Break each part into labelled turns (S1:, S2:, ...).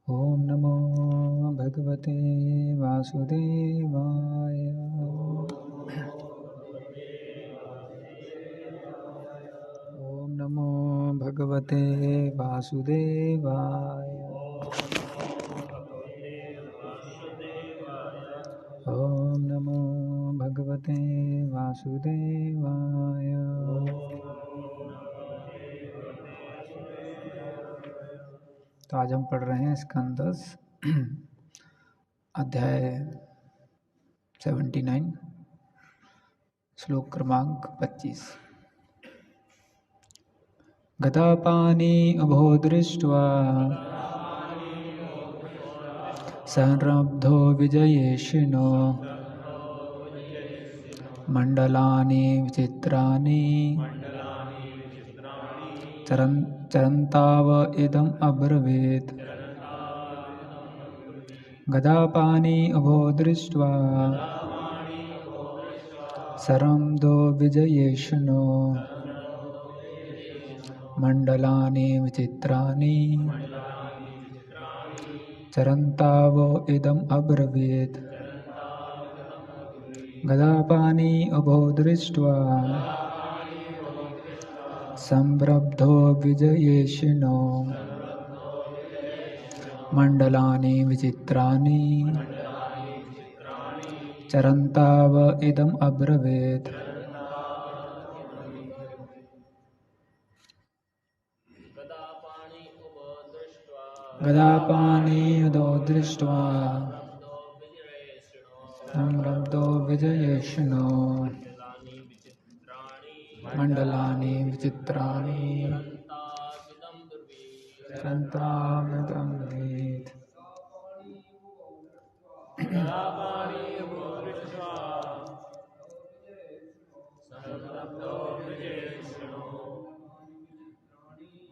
S1: ओम नमो भगवते वासुदेवाय। ओम नमो भगवते वासुदेवाय। ओम नमो भगवते वासुदेवाय। तो आज हम पढ़ रहे हैं स्कंद 10 अध्याय 79 श्लोक क्रमांक 25। गदापानी उभो दृष्ट्वा संरब्धो विजयेशिनो मंडलानि विचित्राणि चरन्ताव इदम् अब्रवीत्। गदापानी उभो दृष्ट्वा संरब्धो विजयेशिनो मंडलानि विचित्राणि चरन्ताव इदम् अब्रवीत्। गदापानी उभो दृष्ट्वा संरब्धो विजयेशिनो मंडलानि विचित्राणि चरन्ताव इदम् अब्रवीत्। गदापानी उभो दृष्ट्वा संरब्धो विजयेशिनो मंडलानि विचित्राणि चरन्ताविदम् अब्रवीत्।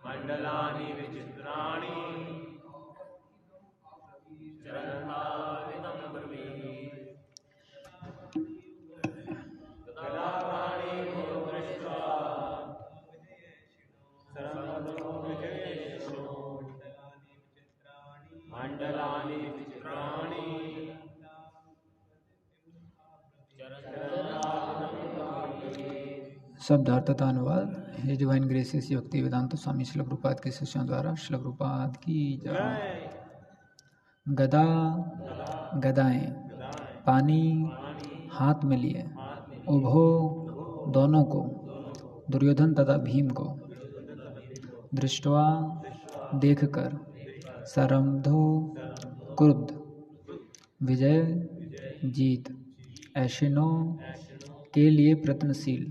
S2: मंडलानि विचित्राणि चरन्ताविदम् अब्रवीत्। गदापानी उभो दृष्ट्वा संरब्धो विजयेशिनो मंडलानि विचित्राणि
S1: शब्दार्थ तथा अनुवाद। ये डिवाइन ग्रेसेस भक्ति वेदांत स्वामी श्रील प्रभुपाद के शिष्यों द्वारा श्रील प्रभुपाद की जय। गदा गदाएं पानी हाथ में लिए उभो दोनों को दुर्योधन तथा भीम को दृष्टवा देखकर सरमधो क्रुद्ध विजय जीत ऐशिनो के लिए प्रयत्नशील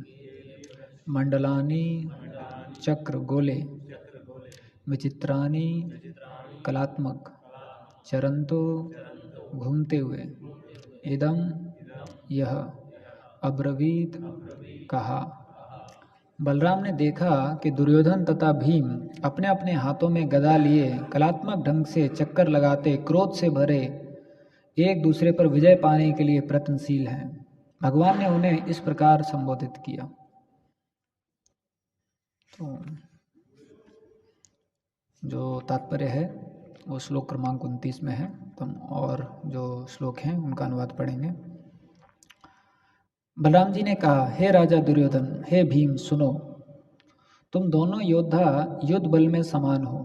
S1: मंडलानी चक्र गोले विचित्राणी कलात्मक चरंतो घूमते हुए इदम यह अब्रवीत कहा। बलराम ने देखा कि दुर्योधन तथा भीम अपने अपने हाथों में गदा लिए कलात्मक ढंग से चक्कर लगाते क्रोध से भरे एक दूसरे पर विजय पाने के लिए प्रयत्नशील हैं। भगवान ने उन्हें इस प्रकार संबोधित किया। तो जो तात्पर्य है वो श्लोक क्रमांक 29 में है। तुम और जो श्लोक हैं उनका अनुवाद पढ़ेंगे। बलराम जी ने कहा, हे राजा दुर्योधन, हे भीम, सुनो, तुम दोनों योद्धा युद्ध बल में समान हो।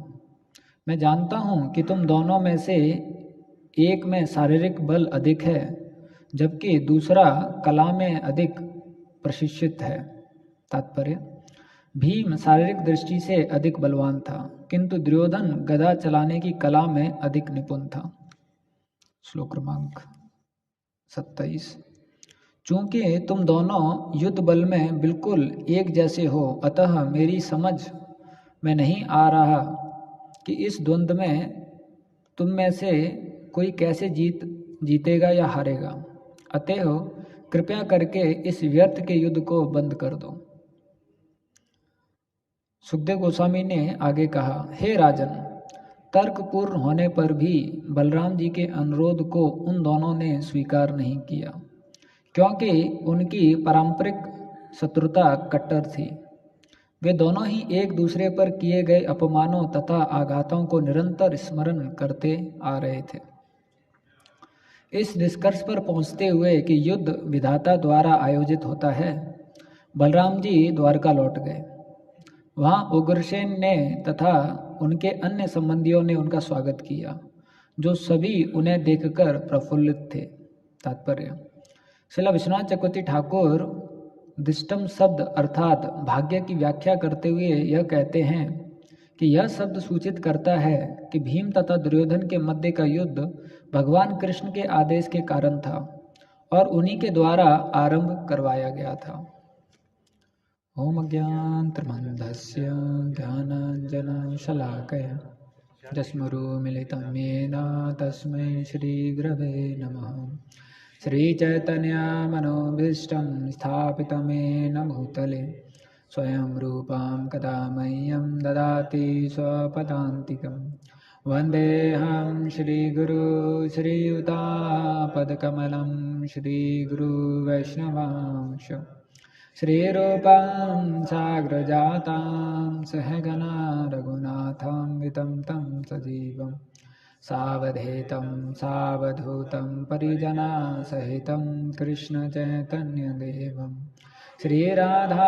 S1: मैं जानता हूँ कि तुम दोनों में से एक में शारीरिक बल अधिक है जबकि दूसरा कला में अधिक प्रशिक्षित है। तात्पर्य, भीम शारीरिक दृष्टि से अधिक बलवान था किंतु दुर्योधन गदा चलाने की कला में अधिक निपुण था। श्लोक क्रमांक 27। चूंकि तुम दोनों युद्ध बल में बिल्कुल एक जैसे हो, अतः मेरी समझ में नहीं आ रहा कि इस द्वंद्व में तुम में से कोई कैसे जीतेगा या हारेगा। अतएव कृपया करके इस व्यर्थ के युद्ध को बंद कर दो। सुखदेव गोस्वामी ने आगे कहा, हे राजन, तर्क पूर्ण होने पर भी बलराम जी के अनुरोध को उन दोनों ने स्वीकार नहीं किया क्योंकि उनकी पारंपरिक शत्रुता कट्टर थी। वे दोनों ही एक दूसरे पर किए गए अपमानों तथा आघातों को निरंतर स्मरण करते आ रहे थे। इस निष्कर्ष पर पहुंचते हुए कि युद्ध विधाता द्वारा आयोजित होता है, बलराम जी द्वारका लौट गए। वहाँ उग्रसेन ने तथा उनके अन्य संबंधियों ने उनका स्वागत किया, जो सभी उन्हें देखकर प्रफुल्लित थे। तात्पर्य: श्रील विश्वनाथ चक्रवर्ती ठाकुर दिष्टम शब्द अर्थात भाग्य की व्याख्या करते हुए यह कहते हैं कि यह शब्द सूचित करता है कि भीम तथा दुर्योधन के मध्य का युद्ध भगवान कृष्ण के आदेश के कारण था और उन्हीं के द्वारा आरंभ करवाया गया था। ओम ज्ञानतिमिरन्धस्य ज्ञानाञ्जनशलाकया चक्षुरुन्मीलितं येन तस्मै श्रीगुरवे नमः। श्रीचैतन्यमनोभीष्टं स्थापितं येन भूतले स्वयं रूपं कदा मह्यं ददाति स्वपदान्तिकं। वन्देऽहं श्रीगुरू श्रीयुतापदकमलं श्रीगुरुवैष्णवांश श्रीरूपं साग्रजातां सहगना रघुनाथान्वितं तं सजीवं सावधूतं सावधूतं परिजनसहितं कृष्णचैतन्यदेवं श्रीराधाकृष्णपादां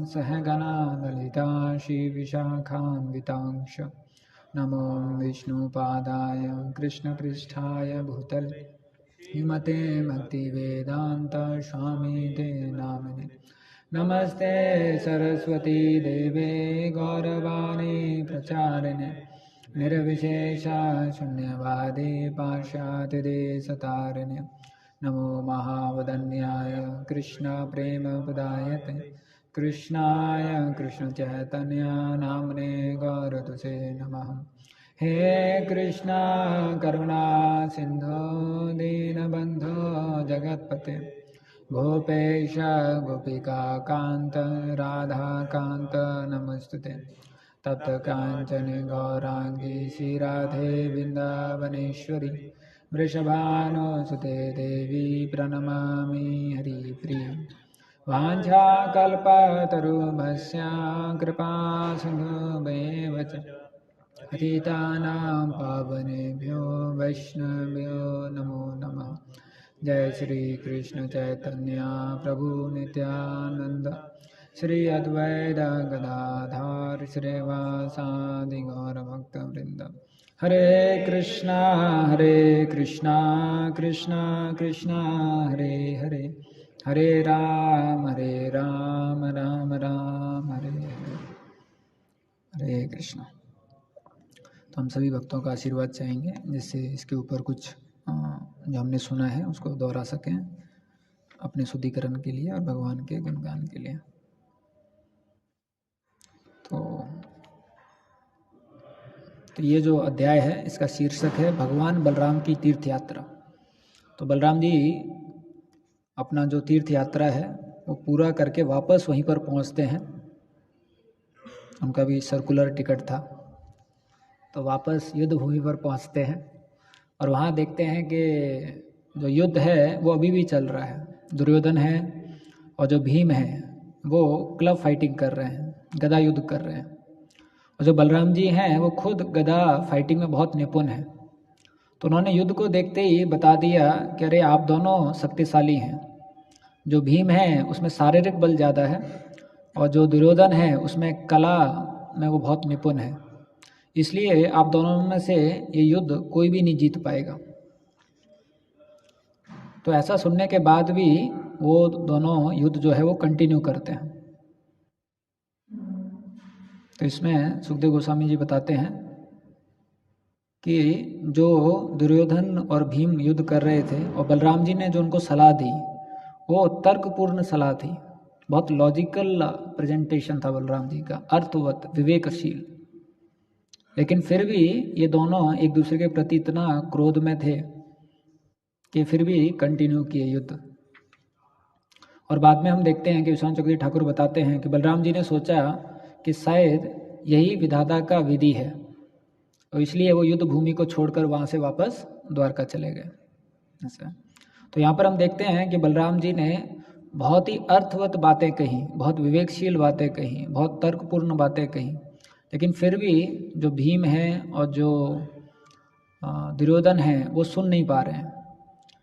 S1: सहगना ललिता श्रीविशाखान्वितांश नमो विष्णुपादाय कृष्णपृष्ठाय भूतले श्रीमते भक्तिवेदांत स्वामी ते नामिने। नमस्ते सरस्वती देवे गौरवाणी प्रचारिणे निर्विशेष शून्यवादी पाश्चात्यदेशतारिणे। नमो महावदन्याय कृष्ण प्रेम प्रदायते कृष्णाय कृष्ण चैतन्य नामने गौरतुसे नमः। हे कृष्णा करुणा सिंधो दीनबंधो जगत्पते गोपेश गोपिका कांत राधा कांत नमस्तुते। तप्त कांचन गौरांगी श्रीराधे वृंदावनेश्वरी वृषभानुसुते देवी प्रणमामि हरिप्रिय। वाञ्छाकल्पतरुभ्यश्च कृपा सिन्धुभ्येव च पतितानां पावनेभ्यो वैष्णवेभ्यो नमो नमः। जय श्री कृष्ण चैतन्य प्रभु नित्यानंद श्री अद्वैत गदाधर श्रीवासादि गौरभक्तवृंद। हरे कृष्णा कृष्णा कृष्णा हरे हरे हरे राम राम राम हरे हरे। हरे कृष्णा। तो हम सभी भक्तों का आशीर्वाद चाहेंगे, जिससे इसके ऊपर कुछ जो हमने सुना है उसको दोहरा सकें अपने शुद्धिकरण के लिए और भगवान के गुणगान के लिए। तो ये जो अध्याय है इसका शीर्षक है भगवान बलराम की तीर्थ यात्रा। तो बलराम जी अपना जो तीर्थ यात्रा है वो पूरा करके वापस वहीं पर पहुंचते हैं। उनका भी सर्कुलर टिकट था, तो वापस युद्ध भूमि पर पहुंचते हैं और वहाँ देखते हैं कि जो युद्ध है वो अभी भी चल रहा है। दुर्योधन है और जो भीम है वो क्लब फाइटिंग कर रहे हैं, गदा युद्ध कर रहे हैं। और जो बलराम जी हैं वो खुद गदा फाइटिंग में बहुत निपुण हैं। तो उन्होंने युद्ध को देखते ही बता दिया कि अरे आप दोनों शक्तिशाली हैं। जो भीम है उसमें शारीरिक बल ज़्यादा है और जो दुर्योधन है उसमें कला में वो बहुत निपुण है, इसलिए आप दोनों में से ये युद्ध कोई भी नहीं जीत पाएगा। तो ऐसा सुनने के बाद भी वो दोनों युद्ध जो है वो कंटिन्यू करते हैं। तो इसमें सुखदेव गोस्वामी जी बताते हैं कि जो दुर्योधन और भीम युद्ध कर रहे थे और बलराम जी ने जो उनको सलाह दी वो तर्कपूर्ण सलाह थी, बहुत लॉजिकल प्रेजेंटेशन था बलराम जी का, अर्थवत विवेकशील। लेकिन फिर भी ये दोनों एक दूसरे के प्रति इतना क्रोध में थे कि फिर भी कंटिन्यू किए युद्ध। और बाद में हम देखते हैं कि विश्वनाथ चक्रवर्ती ठाकुर बताते हैं कि बलराम जी ने सोचा कि शायद यही विधाता का विधि है और इसलिए वो युद्ध भूमि को छोड़कर वहाँ से वापस द्वारका चले गए। ऐसा तो यहाँ पर हम देखते हैं कि बलराम जी ने बहुत ही अर्थवत बातें कही, बहुत विवेकशील बातें कही, बहुत तर्कपूर्ण बातें कही, लेकिन फिर भी जो भीम है और जो दुर्योधन है वो सुन नहीं पा रहे हैं।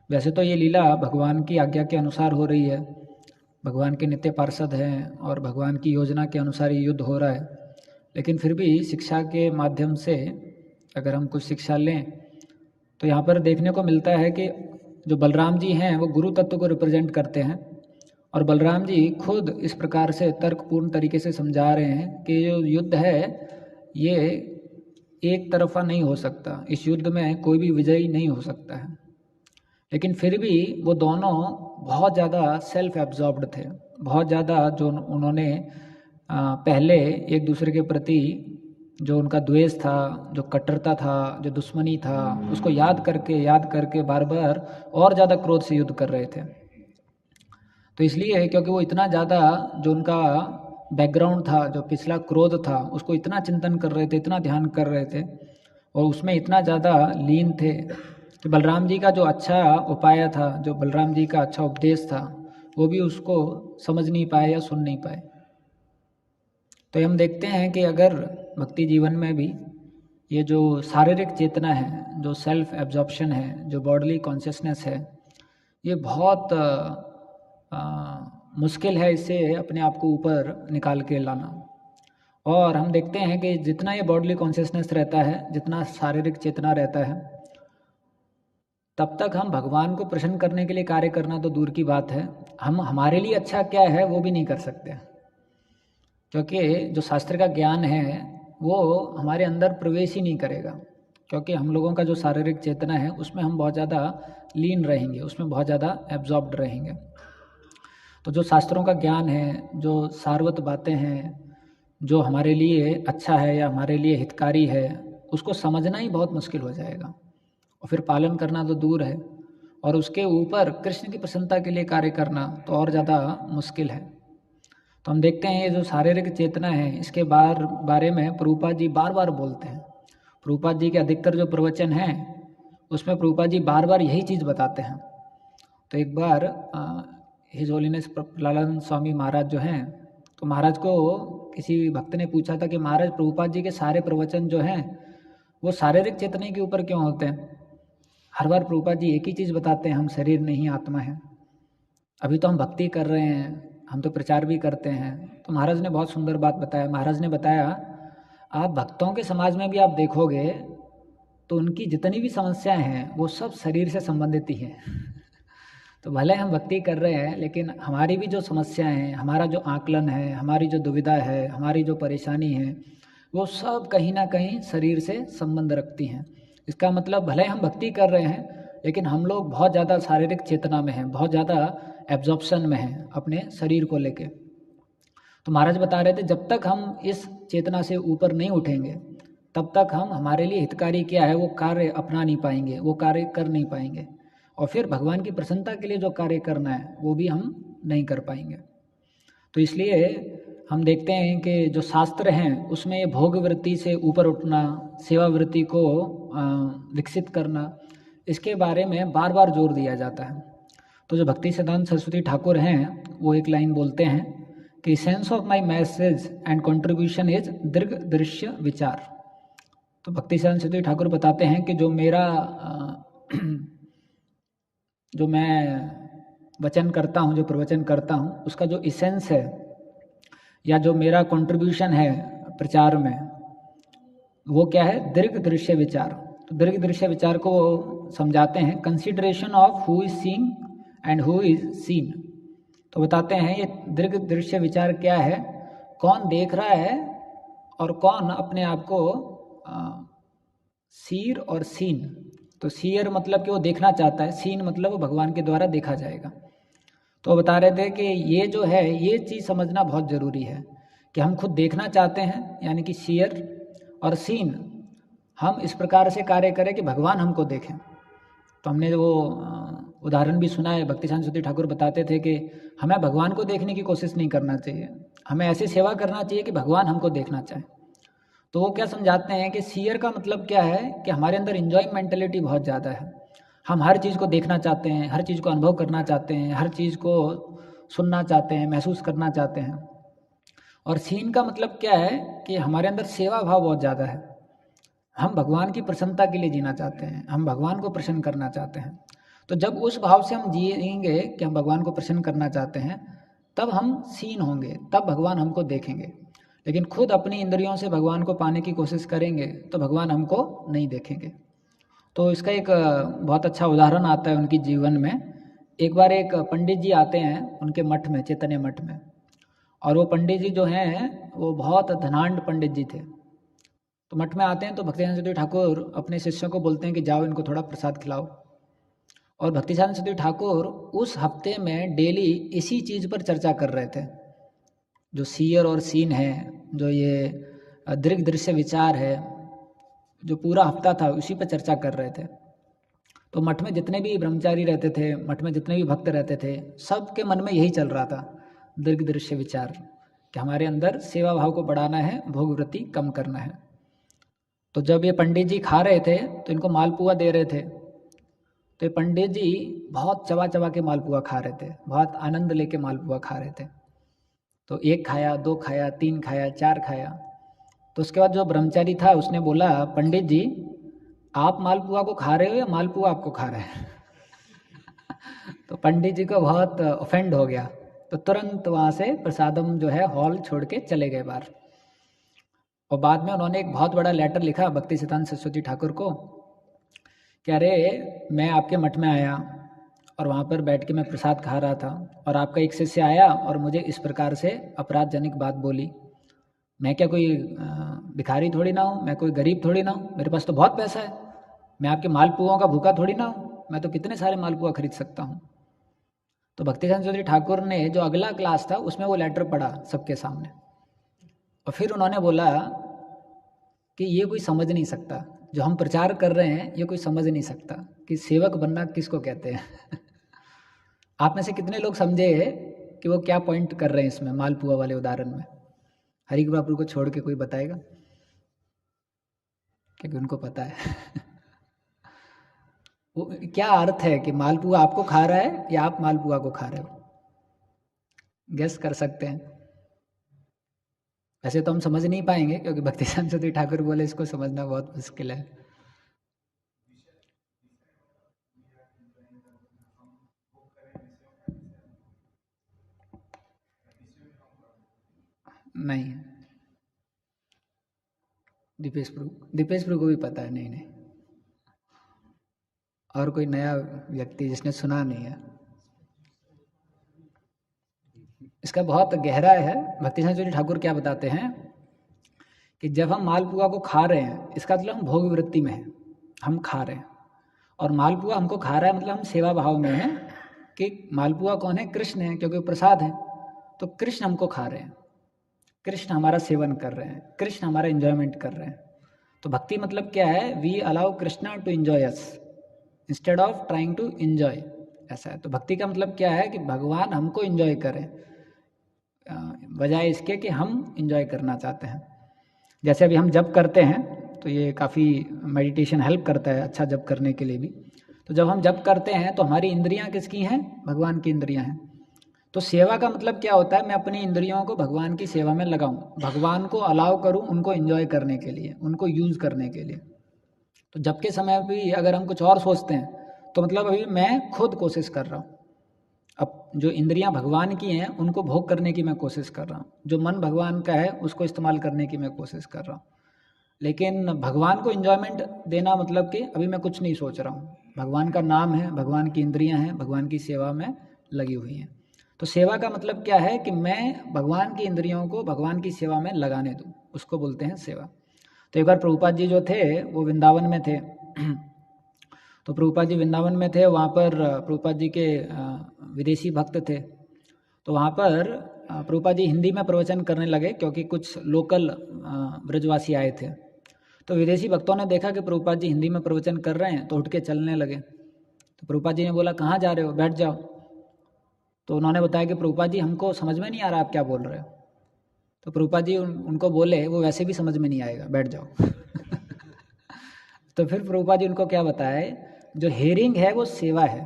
S1: वैसे तो ये लीला भगवान की आज्ञा के अनुसार हो रही है, भगवान के नित्य पार्षद हैं और भगवान की योजना के अनुसार ये युद्ध हो रहा है, लेकिन फिर भी शिक्षा के माध्यम से अगर हम कुछ शिक्षा लें तो यहाँ पर देखने को मिलता है कि जो बलराम जी हैं वो गुरु तत्व को रिप्रेजेंट करते हैं, और बलराम जी खुद इस प्रकार से तर्कपूर्ण तरीके से समझा रहे हैं कि जो युद्ध है ये एक तरफा नहीं हो सकता, इस युद्ध में कोई भी विजयी नहीं हो सकता है। लेकिन फिर भी वो दोनों बहुत ज़्यादा सेल्फ एब्जॉर्ब्ड थे, बहुत ज़्यादा जो उन्होंने पहले एक दूसरे के प्रति जो उनका द्वेष था, जो कट्टरता था, जो दुश्मनी था, उसको याद करके बार बार और ज़्यादा क्रोध से युद्ध कर रहे थे। तो इसलिए क्योंकि वो इतना ज़्यादा जो उनका बैकग्राउंड था, जो पिछला क्रोध था, उसको इतना चिंतन कर रहे थे, इतना ध्यान कर रहे थे और उसमें इतना ज़्यादा लीन थे कि बलराम जी का जो अच्छा उपाय था, जो बलराम जी का अच्छा उपदेश था, वो भी उसको समझ नहीं पाए या सुन नहीं पाए। तो हम देखते हैं कि अगर भक्ति जीवन में भी ये जो शारीरिक चेतना है, जो सेल्फ एब्जॉर्प्शन है, जो बॉडली कॉन्शियसनेस है, ये बहुत मुश्किल है इससे अपने आप को ऊपर निकाल के लाना। और हम देखते हैं कि जितना ये बॉडली कॉन्शियसनेस रहता है, जितना शारीरिक चेतना रहता है, तब तक हम भगवान को प्रसन्न करने के लिए कार्य करना तो दूर की बात है, हम हमारे लिए अच्छा क्या है वो भी नहीं कर सकते, क्योंकि जो शास्त्र का ज्ञान है वो हमारे अंदर प्रवेश ही नहीं करेगा, क्योंकि हम लोगों का जो शारीरिक चेतना है उसमें हम बहुत ज़्यादा लीन रहेंगे, उसमें बहुत ज़्यादा एब्जॉर्ब्ड रहेंगे। तो जो शास्त्रों का ज्ञान है, जो सारवत बातें हैं, जो हमारे लिए अच्छा है या हमारे लिए हितकारी है, उसको समझना ही बहुत मुश्किल हो जाएगा और फिर पालन करना तो दूर है, और उसके ऊपर कृष्ण की प्रसन्नता के लिए कार्य करना तो और ज़्यादा मुश्किल है। तो हम देखते हैं ये जो शारीरिक चेतना है, इसके बारे में प्रभुपाद जी बार बार बोलते हैं। प्रभुपाद जी के अधिकतर जो प्रवचन हैं उसमें प्रभुपाद जी बार बार यही चीज़ बताते हैं। तो एक बार हिज होलीनेस प्रहलाद स्वामी महाराज जो हैं, तो महाराज को किसी भक्त ने पूछा था कि महाराज प्रभुपाद जी के सारे प्रवचन जो हैं वो शारीरिक चेतने के ऊपर क्यों होते हैं? हर बार प्रभुपाद जी एक ही चीज़ बताते हैं, हम शरीर नहीं आत्मा है। अभी तो हम भक्ति कर रहे हैं, हम तो प्रचार भी करते हैं। तो महाराज ने बहुत सुंदर बात बताया। महाराज ने बताया, आप भक्तों के समाज में भी आप देखोगे तो उनकी जितनी भी समस्याएं हैं वो सब शरीर से संबंधित ही हैं। तो भले हम भक्ति कर रहे हैं, लेकिन हमारी भी जो समस्याएं हैं, हमारा जो आकलन है, हमारी जो दुविधा है, हमारी जो परेशानी है, वो सब कहीं ना कहीं शरीर से संबंध रखती हैं। इसका मतलब भले हम भक्ति कर रहे हैं, लेकिन हम लोग बहुत ज़्यादा शारीरिक चेतना में हैं, बहुत ज़्यादा एब्जॉर्प्शन में हैं अपने शरीर को लेके। तो महाराज बता रहे थे, जब तक हम इस चेतना से ऊपर नहीं उठेंगे तब तक हम हमारे लिए हितकारी क्या है वो कार्य अपना नहीं पाएंगे, वो कार्य कर नहीं पाएंगे, और फिर भगवान की प्रसन्नता के लिए जो कार्य करना है वो भी हम नहीं कर पाएंगे। तो इसलिए हम देखते हैं कि जो शास्त्र हैं उसमें ये भोग वृत्ति से ऊपर उठना, सेवा वृत्ति को विकसित करना, इसके बारे में बार बार जोर दिया जाता है। तो जो भक्ति सिद्धांत सरस्वती ठाकुर हैं वो एक लाइन बोलते हैं कि sense of my message and contribution is दीर्घ दृश्य विचार। तो भक्ति सिद्धांत सरस्वती ठाकुर बताते हैं कि जो मैं वचन करता हूँ, जो प्रवचन करता हूँ, उसका जो इसेंस है या जो मेरा कंट्रीब्यूशन है प्रचार में, वो क्या है? दीर्घ दृश्य विचार। तो दीर्घ दृश्य विचार को समझाते हैं consideration of who is seeing and who is seen. तो बताते हैं ये दीर्घ दृश्य विचार क्या है, कौन देख रहा है और कौन अपने आप को सीर और सीन। तो सीयर मतलब कि वो देखना चाहता है, सीन मतलब वो भगवान के द्वारा देखा जाएगा। तो बता रहे थे कि ये जो है ये चीज़ समझना बहुत ज़रूरी है कि हम खुद देखना चाहते हैं, यानी कि सीयर, और सीन हम इस प्रकार से कार्य करें कि भगवान हमको देखें। तो हमने वो उदाहरण भी सुना है, भक्ति सिद्धांत सरस्वती ठाकुर बताते थे कि हमें भगवान को देखने की कोशिश नहीं करना चाहिए, हमें ऐसी सेवा करना चाहिए कि भगवान हमको देखना चाहे। तो वो क्या समझाते हैं कि सीयर का मतलब क्या है कि हमारे अंदर एंजॉय मेंटेलिटी बहुत ज़्यादा है, हम हर चीज़ को देखना चाहते हैं, हर चीज़ को अनुभव करना चाहते हैं, हर चीज़ को सुनना चाहते हैं, महसूस करना चाहते हैं। और सीन का मतलब क्या है कि हमारे अंदर सेवा भाव बहुत ज़्यादा है। हम भगवान की प्रसन्नता के लिए जीना चाहते हैं, हम भगवान को प्रसन्न करना चाहते हैं। तो जब उस भाव से हम जिएंगे कि हम भगवान को प्रसन्न करना चाहते हैं, तब हम सीन होंगे, तब भगवान हमको देखेंगे। लेकिन खुद अपनी इंद्रियों से भगवान को पाने की कोशिश करेंगे तो भगवान हमको नहीं देखेंगे। तो इसका एक बहुत अच्छा उदाहरण आता है उनकी जीवन में। एक बार एक पंडित जी आते हैं उनके मठ में, चैतन्य मठ में, और वो पंडित जी जो हैं वो बहुत धनाढ़ पंडित जी थे। तो मठ में आते हैं तो भक्तिसाधन सरस्वती ठाकुर अपने शिष्यों को बोलते हैं कि जाओ इनको थोड़ा प्रसाद खिलाओ। और भक्तिसाधन सरस्वती ठाकुर उस हफ्ते में डेली इसी चीज़ पर चर्चा कर रहे थे, जो सीयर और सीन है, जो ये दीर्घ दृश्य विचार है, जो पूरा हफ्ता था उसी पर चर्चा कर रहे थे। तो मठ में जितने भी ब्रह्मचारी रहते थे, मठ में जितने भी भक्त रहते थे, सबके मन में यही चल रहा था, दीर्घ दृश्य विचार, कि हमारे अंदर सेवा भाव को बढ़ाना है, भोग वृत्ति कम करना है। तो जब ये पंडित जी खा रहे थे तो इनको मालपुआ दे रहे थे। तो ये पंडित जी बहुत चबा चबा के मालपुआ खा रहे थे, बहुत आनंद लेके मालपुआ खा रहे थे। तो 1 खाया, 2 खाया, 3 खाया, 4 खाया। तो उसके बाद जो ब्रह्मचारी था उसने बोला, पंडित जी आप मालपुआ को खा रहे हो या मालपुआ आपको खा रहा है? तो पंडित जी को बहुत ऑफेंड हो गया, तो तुरंत वहाँ से प्रसादम जो है हॉल छोड़ के चले गए बाहर। और बाद में उन्होंने एक बहुत बड़ा लेटर लिखा भक्तिसिद्धांत सरस्वती ठाकुर को कि अरे मैं आपके मठ में आया और वहाँ पर बैठ के मैं प्रसाद खा रहा था और आपका एक शिष्य आया और मुझे इस प्रकार से अपराधजनक बात बोली। मैं क्या कोई भिखारी थोड़ी ना हूँ, मैं कोई गरीब थोड़ी ना हूँ, मेरे पास तो बहुत पैसा है। मैं आपके मालपुओं का भूखा थोड़ी ना हूँ, मैं तो कितने सारे मालपुआ खरीद सकता हूँ। तो भक्तिसिद्धांत सरस्वती ठाकुर ने जो अगला क्लास था उसमें वो लेटर पढ़ा सबके सामने, और फिर उन्होंने बोला कि ये कोई समझ नहीं सकता, जो हम प्रचार कर रहे हैं ये कोई समझ नहीं सकता कि सेवक बनना किसको कहते हैं। आप में से कितने लोग समझे कि वो क्या पॉइंट कर रहे हैं इसमें मालपुआ वाले उदाहरण में? हरि बापू को छोड़ के कोई बताएगा? क्योंकि उनको पता है। वो क्या अर्थ है कि मालपुआ आपको खा रहा है या आप मालपुआ को खा रहे हो? गेस कर सकते हैं? वैसे तो हम समझ नहीं पाएंगे क्योंकि भक्तिसिद्धांत सरस्वती ठाकुर बोले इसको समझना बहुत मुश्किल है। नहीं, दीपेश प्रभु को भी पता है। नहीं नहीं, और कोई नया व्यक्ति जिसने सुना नहीं है? इसका बहुत गहरा है। भक्तिसिद्धांत सरस्वती ठाकुर क्या बताते हैं कि जब हम मालपुआ को खा रहे हैं इसका मतलब हम भोग वृत्ति में हैं, हम खा रहे हैं। और मालपुआ हमको खा रहा है मतलब हम सेवा भाव में हैं कि मालपुआ कौन है? कृष्ण है, क्योंकि प्रसाद है। तो कृष्ण हमको खा रहे हैं, कृष्ण हमारा सेवन कर रहे हैं, कृष्ण हमारा एंजॉयमेंट कर रहे हैं। तो भक्ति मतलब क्या है? We allow Krishna to enjoy us instead of trying to enjoy, ऐसा है। तो भक्ति का मतलब क्या है कि भगवान हमको एंजॉय करें बजाय इसके कि हम एंजॉय करना चाहते हैं। जैसे अभी हम जप करते हैं तो ये काफ़ी मेडिटेशन हेल्प करता है अच्छा जप करने के लिए भी। तो जब हम जप करते हैं तो हमारी इंद्रियां किसकी हैं? भगवान की इंद्रियां हैं। तो सेवा का मतलब क्या होता है? मैं अपनी इंद्रियों को भगवान की सेवा में लगाऊं, भगवान को अलाउ करूं उनको एंजॉय करने के लिए, उनको यूज़ करने के लिए। तो जब के समय भी अगर हम कुछ और सोचते हैं तो मतलब अभी मैं खुद कोशिश कर रहा हूँ। अब जो इंद्रियां भगवान की हैं उनको भोग करने की मैं कोशिश कर रहा हूँ, जो मन भगवान का है उसको इस्तेमाल करने की मैं कोशिश कर रहा हूँ। लेकिन भगवान को इन्जॉयमेंट देना मतलब कि अभी मैं कुछ नहीं सोच रहा हूँ, भगवान का नाम है, भगवान की इंद्रियां हैं, भगवान की सेवा में लगी हुई हैं। तो सेवा का मतलब क्या है कि मैं भगवान की इंद्रियों को भगवान की सेवा में लगाने दूँ, उसको बोलते हैं सेवा। तो एक बार प्रभुपाद जी जो थे वो वृंदावन में थे। तो प्रभुपाद जी वृंदावन में थे, वहाँ पर प्रभुपाद जी के विदेशी भक्त थे। तो वहाँ पर प्रभुपाद जी हिंदी में प्रवचन करने लगे क्योंकि कुछ लोकल ब्रजवासी आए थे। तो विदेशी भक्तों ने देखा कि प्रभुपाद जी हिंदी में प्रवचन कर रहे हैं तो उठ के चलने लगे। तो प्रभुपाद जी ने बोला कहाँ जा रहे हो, बैठ जाओ। तो उन्होंने बताया कि प्रभुपाद जी हमको समझ में नहीं आ रहा आप क्या बोल रहे हो। तो प्रभुपाद जी उनको बोले वो वैसे भी समझ में नहीं आएगा, बैठ जाओ। तो फिर प्रभुपाद जी उनको क्या बताए, जो हेयरिंग है वो सेवा है।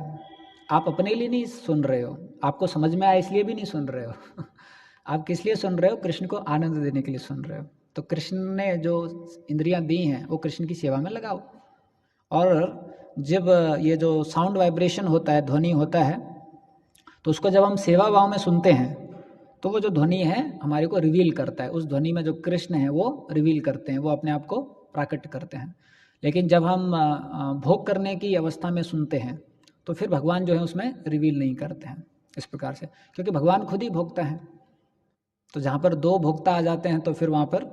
S1: आप अपने लिए नहीं सुन रहे हो, आपको समझ में आए इसलिए भी नहीं सुन रहे हो। आप किस लिए सुन रहे हो? कृष्ण को आनंद देने के लिए सुन रहे हो। तो कृष्ण ने जो इंद्रियां दी हैं वो कृष्ण की सेवा में लगाओ। और जब ये जो साउंड वाइब्रेशन होता है, ध्वनि होता है, तो उसको जब हम सेवा भाव में सुनते हैं तो वो जो ध्वनि है हमारे को रिवील करता है। उस ध्वनि में जो कृष्ण है वो रिवील करते हैं, वो अपने आप को प्रकट करते हैं। लेकिन जब हम भोग करने की अवस्था में सुनते हैं तो फिर भगवान जो है उसमें रिवील नहीं करते हैं इस प्रकार से, क्योंकि भगवान खुद ही भोगता है। तो जहाँ पर दो भोक्ता आ जाते हैं तो फिर वहाँ पर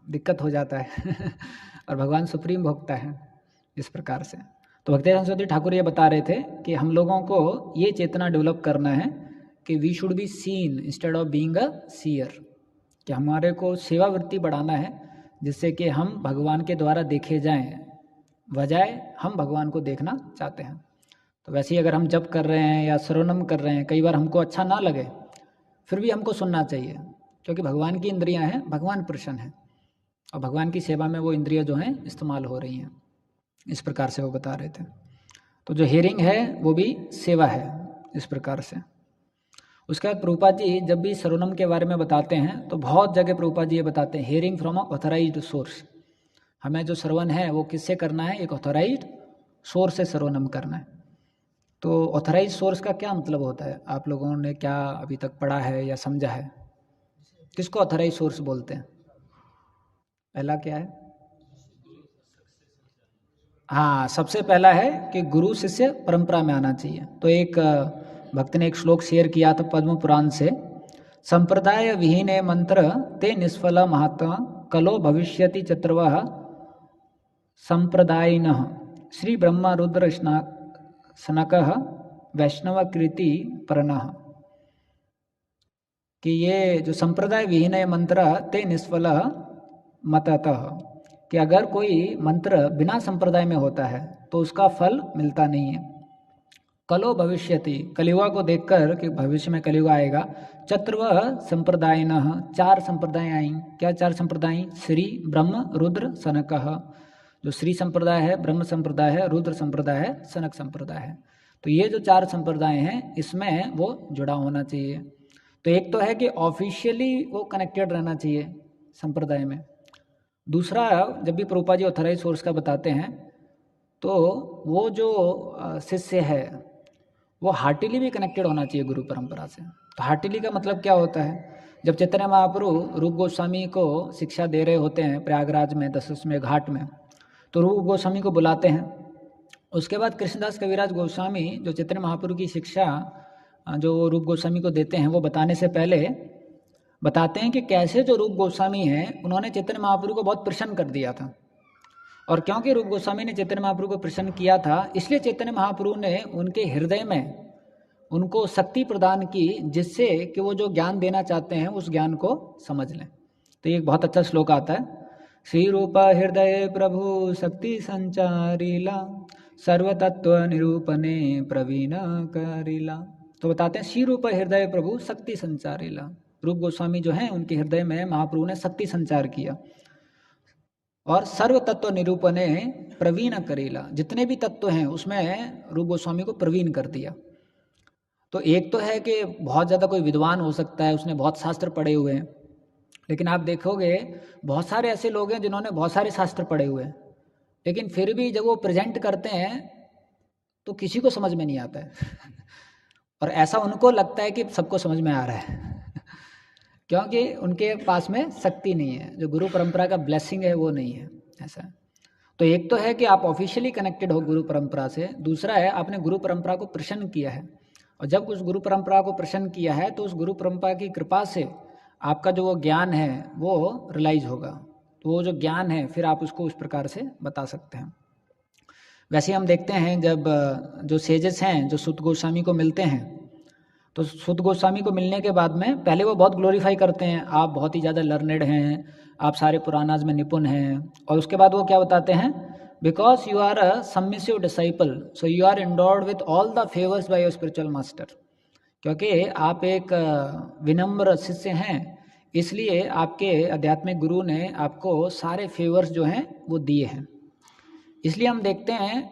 S1: दिक्कत हो जाता है और भगवान सुप्रीम भोक्ता है इस प्रकार से। तो भक्ति सरस्वती ठाकुर ये बता रहे थे कि हम लोगों को ये चेतना डेवलप करना है कि we should be seen instead of being a seer, कि हमारे को सेवा वृत्ति बढ़ाना है जिससे कि हम भगवान के द्वारा देखे जाएं, बजाय हम भगवान को देखना चाहते हैं। तो वैसे ही अगर हम जप कर रहे हैं या श्रवणम कर रहे हैं, कई बार हमको अच्छा ना लगे फिर भी हमको सुनना चाहिए, क्योंकि भगवान की इंद्रियां हैं, भगवान प्रसन्न है और भगवान की सेवा में वो इंद्रियां जो हैं इस्तेमाल हो रही हैं। इस प्रकार से वो बता रहे थे। तो जो हियरिंग है वो भी सेवा है इस प्रकार से। उसके बाद प्रभुपाद जी जब भी श्रवणम के बारे में बताते हैं तो बहुत जगह प्रभुपाद जी ये बताते हैं hearing from a authorised source. हमें जो श्रवण है वो किससे करना है? एक ऑथराइज्ड सोर्स से श्रवणम करना है। तो ऑथराइज सोर्स का क्या मतलब होता है? आप लोगों ने क्या अभी तक पढ़ा है या समझा है? किसको ऑथराइज सोर्स बोलते हैं? पहला क्या है? हाँ, सबसे पहला है कि गुरु शिष्य परंपरा में आना चाहिए। तो एक भक्त ने एक श्लोक शेयर किया था पद्म पुराण से, संप्रदाय विहीने मंत्र ते निष्फल महात्मा कलो भविष्यति चतुर्वः संप्रदायिनः श्री ब्रह्म रुद्र सनकः वैष्णव कृति प्रणः। कि ये जो संप्रदाय विहीन मंत्र ते निष्फल मततः, कि अगर कोई मंत्र बिना संप्रदाय में होता है तो उसका फल मिलता नहीं है। कलो भविष्यति, कलियुगा को देखकर कि भविष्य में कलियुग आएगा। चतुर्वः संप्रदायिनः, चार संप्रदाय आई। क्या चार संप्रदाय? श्री ब्रह्म रुद्र सनकः। जो श्री संप्रदाय है, ब्रह्म संप्रदाय है, रुद्र संप्रदाय है, सनक संप्रदाय है। तो ये जो चार संप्रदाय हैं इसमें वो जुड़ा होना चाहिए। तो एक तो है कि ऑफिशियली वो कनेक्टेड रहना चाहिए संप्रदाय में। दूसरा, जब भी प्रभुपाद जी ऑथराइज सोर्स का बताते हैं तो वो जो शिष्य है वो हार्टिली भी कनेक्टेड होना चाहिए गुरु परंपरा से। तो हार्टिली का मतलब क्या होता है? जब चैतन्य महाप्रभु रूप गोस्वामी को शिक्षा दे रहे होते हैं प्रयागराज में दशमें घाट में, तो रूप गोस्वामी को बुलाते हैं। उसके बाद कृष्णदास कविराज गोस्वामी जो चैतन्य महाप्रभु की शिक्षा जो रूप गोस्वामी को देते हैं वो बताने से पहले बताते हैं कि कैसे जो रूप गोस्वामी हैं उन्होंने चैतन्य महाप्रभु को बहुत प्रसन्न कर दिया था। और क्योंकि रूप गोस्वामी ने चैतन्य महाप्रभु को प्रसन्न किया था इसलिए चैतन्य महाप्रभु ने उनके हृदय में उनको शक्ति प्रदान की, जिससे कि वो जो ज्ञान देना चाहते हैं उस ज्ञान को समझ लें। तो एक बहुत अच्छा श्लोक आता है, श्री रूप हृदय प्रभु शक्ति संचारीला सर्वतत्व निरूपणे प्रवीण करीला। तो बताते हैं श्री रूप हृदय प्रभु शक्ति संचारीला। रूप गोस्वामी जो हैं उनके हृदय में महाप्रभु ने शक्ति संचार किया और सर्व तत्व निरूपणे प्रवीण करेला, जितने भी तत्व हैं उसमें रूप गोस्वामी को प्रवीण कर दिया। तो एक तो है कि बहुत ज़्यादा कोई विद्वान हो सकता है, उसने बहुत शास्त्र पढ़े हुए हैं, लेकिन आप देखोगे बहुत सारे ऐसे लोग हैं जिन्होंने बहुत सारे शास्त्र पढ़े हुए हैं, लेकिन फिर भी जब वो प्रेजेंट करते हैं तो किसी को समझ में नहीं आता है और ऐसा उनको लगता है कि सबको समझ में आ रहा है क्योंकि उनके पास में शक्ति नहीं है, जो गुरु परंपरा का ब्लेसिंग है वो नहीं है ऐसा। तो एक तो है कि आप ऑफिशियली कनेक्टेड हो गुरु परंपरा से, दूसरा है आपने गुरु परंपरा को प्रसन्न किया है, और जब उस गुरु परंपरा को प्रसन्न किया है तो उस गुरु परंपरा की कृपा से आपका जो वो ज्ञान है वो रियलाइज होगा। तो वो जो ज्ञान है फिर आप उसको उस प्रकार से बता सकते हैं। वैसे हम देखते हैं जब जो सेजेस हैं जो सुत गोस्वामी को मिलते हैं तो सुत गोस्वामी को मिलने के बाद में पहले वो बहुत ग्लोरीफाई करते हैं, आप बहुत ही ज़्यादा लर्नेड हैं, आप सारे पुराणाज में निपुण हैं, और उसके बाद वो क्या बताते हैं, because you are a submissive disciple so you are endowed with all the favours by your spiritual master. क्योंकि आप एक विनम्र शिष्य हैं इसलिए आपके आध्यात्मिक गुरु ने आपको सारे फेवर्स जो हैं वो दिए हैं। इसलिए हम देखते हैं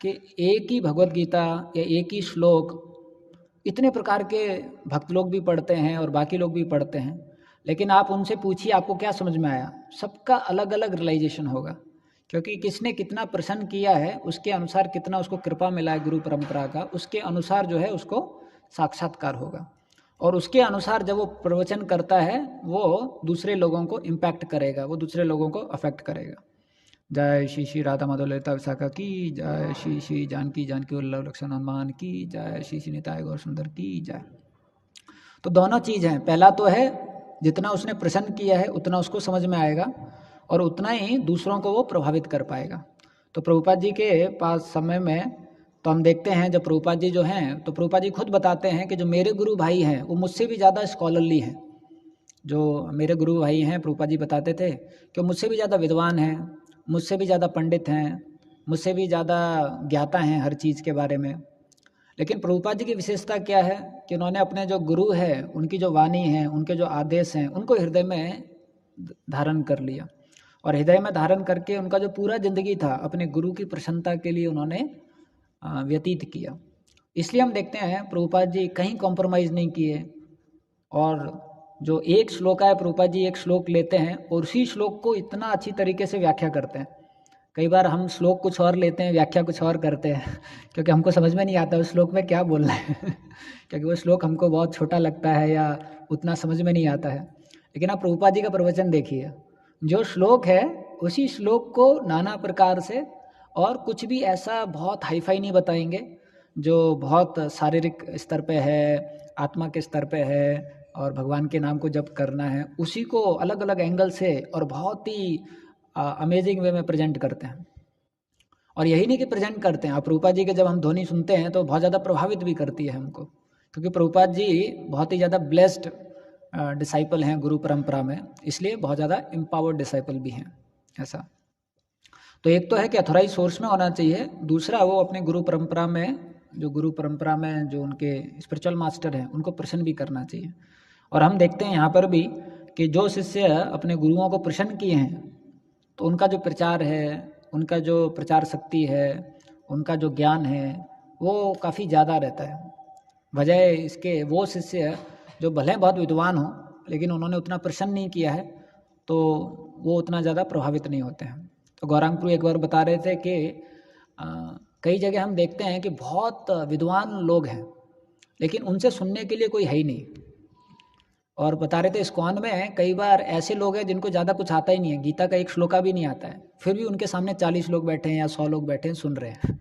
S1: कि एक ही भगवत गीता या एक ही श्लोक इतने प्रकार के भक्त लोग भी पढ़ते हैं और बाकी लोग भी पढ़ते हैं, लेकिन आप उनसे पूछिए आपको क्या समझ में आया, सबका अलग अलग रियलाइजेशन होगा, क्योंकि किसने कितना प्रसन्न किया है उसके अनुसार, कितना उसको कृपा मिला है गुरु परंपरा का, उसके अनुसार जो है उसको साक्षात्कार होगा, और उसके अनुसार जब वो प्रवचन करता है वो दूसरे लोगों को इम्पैक्ट करेगा, वो दूसरे लोगों को अफेक्ट करेगा। जय श्री श्री राधा माधव ललिता विशाखा की जय, श्री श्री जानकी जानकी वल्लभ लक्ष्मण हनुमान की जय, श्री श्री निताय गौर सुंदर की जय। तो दोनों चीज़ हैं, पहला तो है जितना उसने प्रसन्न किया है उतना उसको समझ में आएगा और उतना ही दूसरों को वो प्रभावित कर पाएगा। तो प्रभुपाद जी के पास समय में तो हम देखते हैं जब प्रभुपाद जी जो हैं, तो प्रभुपाद जी खुद बताते हैं कि जो मेरे गुरु भाई हैं वो मुझसे भी ज़्यादा स्कॉलरली हैं। जो मेरे गुरु भाई हैं प्रभुपाद जी बताते थे कि मुझसे भी ज़्यादा विद्वान हैं, मुझसे भी ज़्यादा पंडित हैं, मुझसे भी ज़्यादा ज्ञाता हैं हर चीज़ के बारे में। लेकिन प्रभुपाद जी की विशेषता क्या है कि उन्होंने अपने जो गुरु है, उनकी जो वाणी है, उनके जो आदेश हैं, उनको हृदय में धारण कर लिया, और हृदय में धारण करके उनका जो पूरा ज़िंदगी था अपने गुरु की प्रसन्नता के लिए उन्होंने व्यतीत किया। इसलिए हम देखते हैं प्रभुपाद जी कहीं कॉम्प्रोमाइज़ नहीं किए, और जो एक श्लोक है प्रभुपाद जी एक श्लोक लेते हैं और उसी श्लोक को इतना अच्छी तरीके से व्याख्या करते हैं। कई बार हम श्लोक कुछ और लेते हैं, व्याख्या कुछ और करते हैं क्योंकि हमको समझ में नहीं आता उस श्लोक में क्या बोलना है क्योंकि वो श्लोक हमको बहुत छोटा लगता है या उतना समझ में नहीं आता है। लेकिन आप प्रभुपाद जी का प्रवचन देखिए, जो श्लोक है उसी श्लोक को नाना प्रकार से, और कुछ भी ऐसा बहुत हाईफाई नहीं बताएंगे जो बहुत शारीरिक स्तर पे है, आत्मा के स्तर पे है और भगवान के नाम को जप करना है, उसी को अलग अलग एंगल से और बहुत ही अमेजिंग वे में प्रेजेंट करते हैं। और यही नहीं कि प्रेजेंट करते हैं, आप प्रभुपाद जी के जब हम ध्वनि सुनते हैं तो बहुत ज़्यादा प्रभावित भी करती है हमको, क्योंकि प्रभुपाद जी बहुत ही ज़्यादा ब्लेस्ड डिसाइपल हैं गुरु परंपरा में, इसलिए बहुत ज़्यादा एम्पावर्ड डिसाइपल भी हैं ऐसा। तो एक तो है कि अथोराइज सोर्स में होना चाहिए, दूसरा वो अपने गुरु परंपरा में जो उनके स्पिरिचुअल मास्टर हैं उनको प्रसन्न भी करना चाहिए। और हम देखते हैं यहाँ पर भी कि जो शिष्य अपने गुरुओं को प्रसन्न किए हैं तो उनका जो प्रचार है, उनका जो प्रचार शक्ति है, उनका जो ज्ञान है वो काफ़ी ज़्यादा रहता है। वजह इसके वो शिष्य जो भले बहुत विद्वान हो लेकिन उन्होंने उतना प्रसन्न नहीं किया है तो वो उतना ज़्यादा प्रभावित नहीं होते हैं। तो गौरांग प्रभु एक बार बता रहे थे कि कई जगह हम देखते हैं कि बहुत विद्वान लोग हैं लेकिन उनसे सुनने के लिए कोई है ही नहीं, और बता रहे थे इस्कॉन में कई बार ऐसे लोग हैं जिनको ज़्यादा कुछ आता ही नहीं है, गीता का एक श्लोका भी नहीं आता है, फिर भी उनके सामने 40 लोग बैठे हैं या 100 लोग बैठे हैं सुन रहे हैं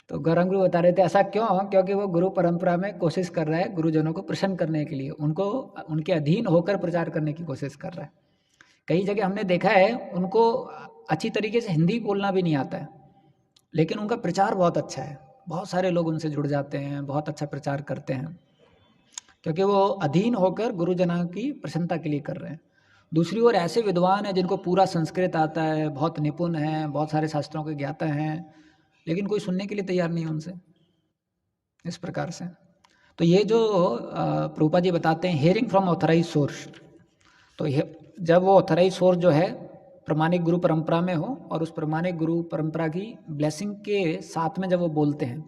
S1: तो गौरांग गुरु बता रहे थे ऐसा क्यों, क्योंकि वो गुरु परंपरा में कोशिश कर रहा है गुरुजनों को प्रसन्न करने के लिए, उनको उनके अधीन होकर प्रचार करने की कोशिश कर रहा है। कई जगह हमने देखा है उनको अच्छी तरीके से हिंदी बोलना भी नहीं आता है, लेकिन उनका प्रचार बहुत अच्छा है, बहुत सारे लोग उनसे जुड़ जाते हैं, बहुत अच्छा प्रचार करते हैं, क्योंकि वो अधीन होकर गुरुजनों की प्रसन्नता के लिए कर रहे हैं। दूसरी ओर ऐसे विद्वान हैं जिनको पूरा संस्कृत आता है, बहुत निपुण हैं, बहुत सारे शास्त्रों के ज्ञाता हैं, लेकिन कोई सुनने के लिए तैयार नहीं है उनसे, इस प्रकार से। तो ये जो प्रभुपाद जी बताते हैं हियरिंग फ्रॉम ऑथराइज सोर्स, तो जब वो ऑथराइज सोर्स जो है प्रमाणिक गुरु परंपरा में हो और उस प्रमाणिक गुरु परंपरा की ब्लेसिंग के साथ में जब वो बोलते हैं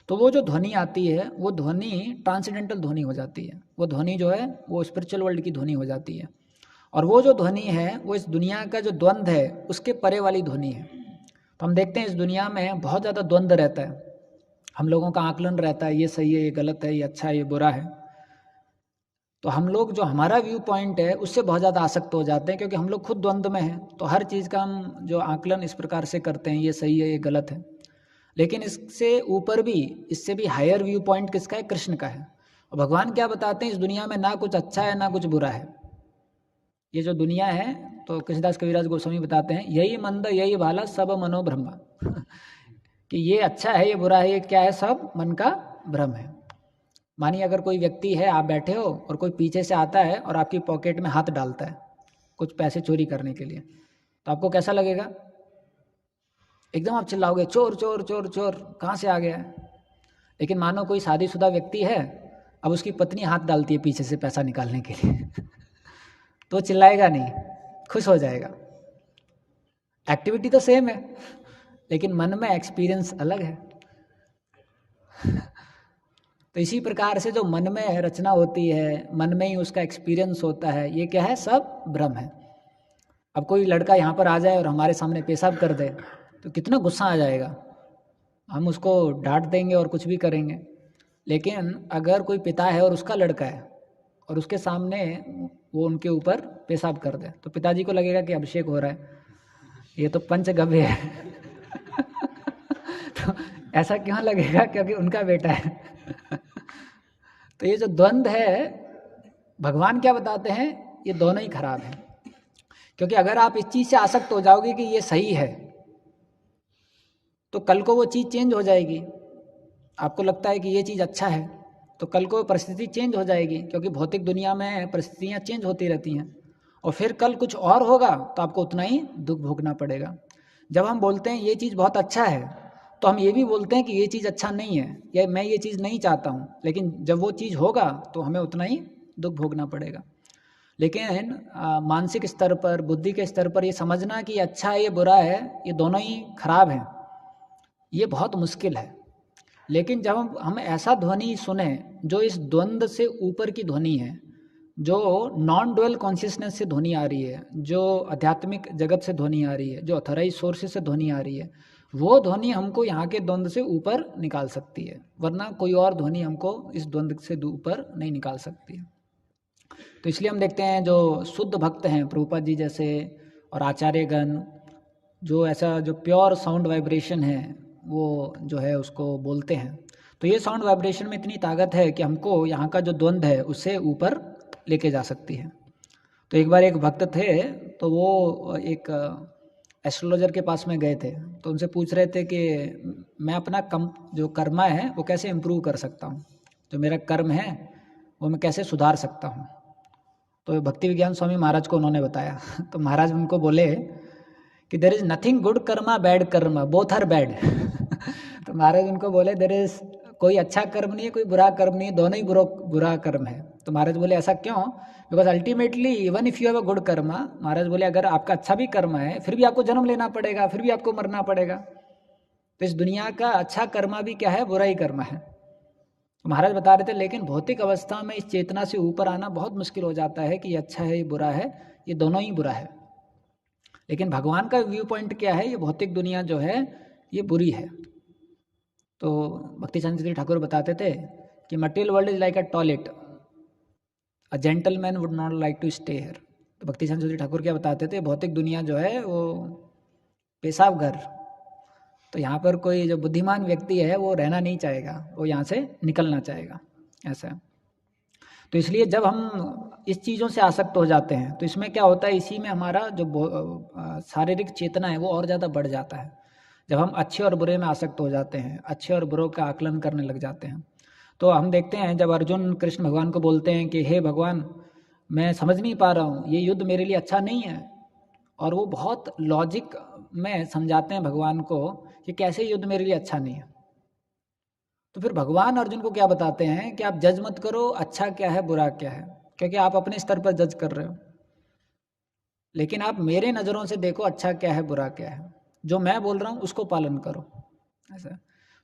S1: तो वो जो ध्वनि आती है वो ध्वनि ट्रांसेंडेंटल ध्वनि हो जाती है, वो ध्वनि जो है वो स्पिरिचुअल वर्ल्ड की ध्वनि हो जाती है, और वो जो ध्वनि है वो इस दुनिया का जो द्वंद्व है उसके परे वाली ध्वनि है। तो हम देखते हैं इस दुनिया में बहुत ज़्यादा द्वंद्व रहता है, हम लोगों का आकलन रहता है, ये सही है, ये गलत है, ये अच्छा है, ये बुरा है। तो हम लोग जो हमारा व्यू पॉइंट है उससे बहुत ज़्यादा आसक्त हो जाते हैं, क्योंकि हम लोग खुद द्वंद्व में हैं, तो हर चीज़ का हम जो आकलन इस प्रकार से करते हैं, ये सही है, ये गलत है। लेकिन इससे ऊपर भी, इससे भी हायर व्यू पॉइंट किसका है? कृष्ण का है। और भगवान क्या बताते हैं, इस दुनिया में ना कुछ अच्छा है ना कुछ बुरा है। ये जो दुनिया है, तो कृष्णदास कविराज गोस्वामी बताते हैं, यही मंद यही भाला सब मनोभ्रम कि ये अच्छा है, ये बुरा है, ये क्या है? सब मन का भ्रम है। मानिए अगर कोई व्यक्ति है, आप बैठे हो और कोई पीछे से आता है और आपकी पॉकेट में हाथ डालता है कुछ पैसे चोरी करने के लिए, तो आपको कैसा लगेगा? एकदम आप चिल्लाओगे, चोर चोर चोर चोर, कहाँ से आ गया है? लेकिन मानो कोई शादीशुदा व्यक्ति है, अब उसकी पत्नी हाथ डालती है पीछे से पैसा निकालने के लिए तो चिल्लाएगा नहीं, खुश हो जाएगा। एक्टिविटी तो सेम है लेकिन मन में एक्सपीरियंस अलग है तो इसी प्रकार से जो मन में रचना होती है, मन में ही उसका एक्सपीरियंस होता है, ये क्या है, सब भ्रम है। अब कोई लड़का यहाँ पर आ जाए और हमारे सामने पेशाब कर दे तो कितना गुस्सा आ जाएगा, हम उसको डांट देंगे और कुछ भी करेंगे। लेकिन अगर कोई पिता है और उसका लड़का है और उसके सामने वो उनके ऊपर पेशाब कर दे तो पिताजी को लगेगा कि अभिषेक हो रहा है, ये तो पंचगव्य है। तो ऐसा क्यों लगेगा, क्योंकि उनका बेटा है। तो ये जो द्वंद्व है, भगवान क्या बताते हैं, ये दोनों ही खराब हैं। क्योंकि अगर आप इस चीज़ से आसक्त हो जाओगे कि ये सही है तो कल को वो चीज़ चेंज हो जाएगी। आपको लगता है कि ये चीज़ अच्छा है तो कल को परिस्थिति चेंज हो जाएगी, क्योंकि भौतिक दुनिया में परिस्थितियाँ चेंज होती रहती हैं। और फिर कल कुछ और होगा तो आपको उतना ही दुख भोगना पड़ेगा। जब हम बोलते हैं ये चीज़ बहुत अच्छा है तो हम ये भी बोलते हैं कि ये चीज़ अच्छा नहीं है, या मैं ये चीज़ नहीं चाहता हूँ, लेकिन जब वो चीज़ होगा तो हमें उतना ही दुख भोगना पड़ेगा। लेकिन मानसिक स्तर पर, बुद्धि के स्तर पर ये समझना कि अच्छा है ये बुरा है, ये दोनों ही खराब हैं, ये बहुत मुश्किल है। लेकिन जब हम ऐसा ध्वनि सुने जो इस द्वंद्व से ऊपर की ध्वनि है, जो नॉन डुअल कॉन्शियसनेस से ध्वनि आ रही है, जो आध्यात्मिक जगत से ध्वनि आ रही है, जो ऑथराइज सोर्सेस से ध्वनि आ रही है, वो ध्वनि हमको यहाँ के द्वंद्व से ऊपर निकाल सकती है, वरना कोई और ध्वनि हमको इस द्वंद्व से ऊपर नहीं निकाल सकती है। तो इसलिए हम देखते हैं जो शुद्ध भक्त हैं, प्रभुपाद जी जैसे और आचार्यगण, जो ऐसा जो प्योर साउंड वाइब्रेशन है वो जो है उसको बोलते हैं। तो ये साउंड वाइब्रेशन में इतनी ताकत है कि हमको यहाँ का जो द्वंद्व है उससे ऊपर लेके जा सकती है। तो एक बार एक भक्त थे, तो वो एक एस्ट्रोलॉजर के पास में गए थे, तो उनसे पूछ रहे थे कि मैं अपना जो कर्मा है वो कैसे इम्प्रूव कर सकता हूँ, जो मेरा कर्म है वो मैं कैसे सुधार सकता हूँ। तो भक्ति विज्ञान स्वामी महाराज को उन्होंने बताया। तो महाराज उनको बोले कि there is nothing good karma bad karma, both are bad. तो महाराज उनको बोले देर इज़ कोई अच्छा कर्म नहीं है, कोई बुरा कर्म नहीं है, दोनों ही बुरा कर्म है। तो महाराज बोले ऐसा क्यों, because ultimately even if you have a good karma, महाराज बोले अगर आपका अच्छा भी कर्म है फिर भी आपको जन्म लेना पड़ेगा, फिर भी आपको मरना पड़ेगा। तो इस दुनिया का अच्छा कर्मा भी क्या है, बुरा ही कर्मा है। तो महाराज बता रहे थे लेकिन भौतिक अवस्था में इस चेतना से ऊपर आना बहुत मुश्किल हो जाता है कि ये अच्छा है ये बुरा है, ये दोनों ही बुरा है। लेकिन भगवान का व्यू पॉइंट क्या है, ये भौतिक दुनिया जो है ये बुरी है। तो भक्ति चंद्र ठाकुर बताते थे कि material world is like a toilet, a gentleman would not like to stay here. तो भक्ति चंद्र ठाकुर क्या बताते थे, भौतिक दुनिया जो है वो पेशाब घर, तो यहाँ पर कोई जो बुद्धिमान व्यक्ति है वो रहना नहीं चाहेगा, वो यहाँ से निकलना चाहेगा, ऐसा। तो इसलिए जब हम इस चीज़ों से आसक्त हो जाते हैं तो इसमें क्या होता है, इसी में हमारा जो शारीरिक चेतना है वो और ज़्यादा बढ़ जाता है। जब हम अच्छे और बुरे में आसक्त हो जाते हैं, अच्छे और बुरों का आकलन करने लग जाते हैं, तो हम देखते हैं जब अर्जुन कृष्ण भगवान को बोलते हैं कि हे भगवान मैं समझ नहीं पा रहा हूँ, ये युद्ध मेरे लिए अच्छा नहीं है, और वो बहुत लॉजिक में समझाते हैं भगवान को कि कैसे युद्ध मेरे लिए अच्छा नहीं है। तो फिर भगवान अर्जुन को क्या बताते हैं कि आप जज मत करो अच्छा क्या है बुरा क्या है, क्योंकि आप अपने स्तर पर जज कर रहे हो, लेकिन आप मेरे नज़रों से देखो अच्छा क्या है बुरा क्या है, जो मैं बोल रहा हूँ उसको पालन करो, ऐसा।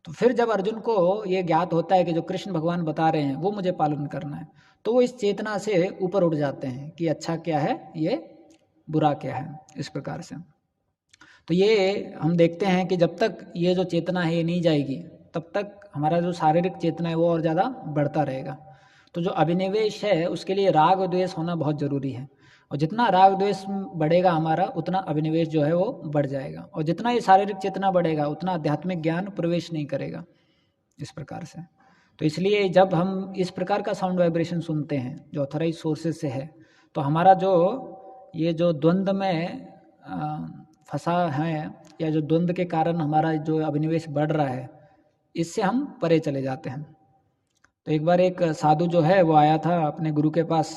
S1: तो फिर जब अर्जुन को ये ज्ञात होता है कि जो कृष्ण भगवान बता रहे हैं वो मुझे पालन करना है, तो वो इस चेतना से ऊपर उठ जाते हैं कि अच्छा क्या है ये बुरा क्या है, इस प्रकार से। तो ये हम देखते हैं कि जब तक ये जो चेतना है ये नहीं जाएगी तब तक हमारा जो शारीरिक चेतना है वो और ज़्यादा बढ़ता रहेगा। तो जो अभिनिवेश है उसके लिए राग और द्वेष होना बहुत ज़रूरी है, और जितना राग द्वेष बढ़ेगा हमारा उतना अभिनिवेश जो है वो बढ़ जाएगा, और जितना ये शारीरिक चेतना बढ़ेगा उतना आध्यात्मिक ज्ञान प्रवेश नहीं करेगा, इस प्रकार से। तो इसलिए जब हम इस प्रकार का साउंड वाइब्रेशन सुनते हैं जो ऑथराइज सोर्सेज से है, तो हमारा जो ये जो द्वंद्व में फंसा है, या जो द्वंद्व के कारण हमारा जो अभिनिवेश बढ़ रहा है, इससे हम परे चले जाते हैं। तो एक बार एक साधु जो है वो आया था अपने गुरु के पास,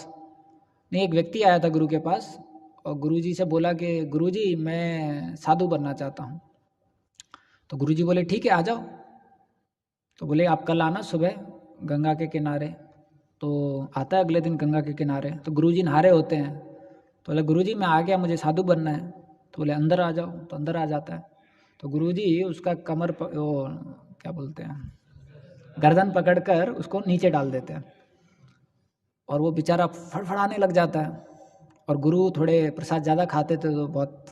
S1: नहीं एक व्यक्ति आया था गुरु के पास, और गुरुजी से बोला कि गुरुजी मैं साधु बनना चाहता हूँ। तो गुरुजी बोले ठीक है आ जाओ। तो बोले आप कल आना सुबह गंगा के किनारे। तो आता है अगले दिन गंगा के किनारे, तो गुरुजी नहा रहे होते हैं। तो बोले गुरुजी मैं आ गया, मुझे साधु बनना है। तो बोले अंदर आ जाओ, तो अंदर आ जाता है। तो गुरुजी उसका कमर वो क्या बोलते हैं गर्दन पकड़कर उसको नीचे डाल देते हैं और वो बेचारा फड़फड़ाने लग जाता है। और गुरु थोड़े प्रसाद ज़्यादा खाते थे तो बहुत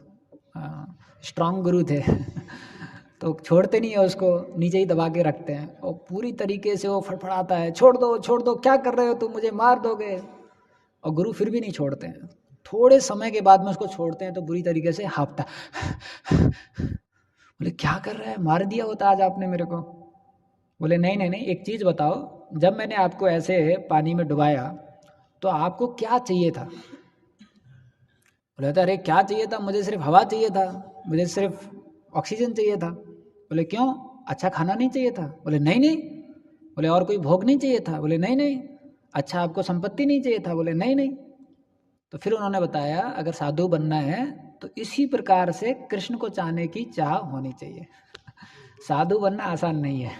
S1: स्ट्रांग गुरु थे तो छोड़ते नहीं है उसको, नीचे ही दबा के रखते हैं और पूरी तरीके से वो फड़फड़ाता है, छोड़ दो क्या कर रहे हो तुम, मुझे मार दोगे। और गुरु फिर भी नहीं छोड़ते हैं। थोड़े समय के बाद में उसको छोड़ते हैं तो बुरी तरीके से हाँफता बोले क्या कर रहा है, मार दिया होता आज आपने मेरे को। बोले नहीं, एक चीज़ बताओ, जब मैंने आपको ऐसे पानी में डुबाया तो आपको क्या चाहिए था। बोले था अरे क्या चाहिए था, मुझे सिर्फ हवा चाहिए था, मुझे सिर्फ ऑक्सीजन चाहिए था। बोले क्यों, अच्छा खाना नहीं चाहिए था। बोले नहीं। बोले और कोई भोग नहीं चाहिए था। बोले नहीं। अच्छा आपको संपत्ति नहीं चाहिए था। बोले नहीं। तो फिर उन्होंने बताया अगर साधु बनना है तो इसी प्रकार से कृष्ण को चाहने की चाह होनी चाहिए। साधु बनना आसान नहीं है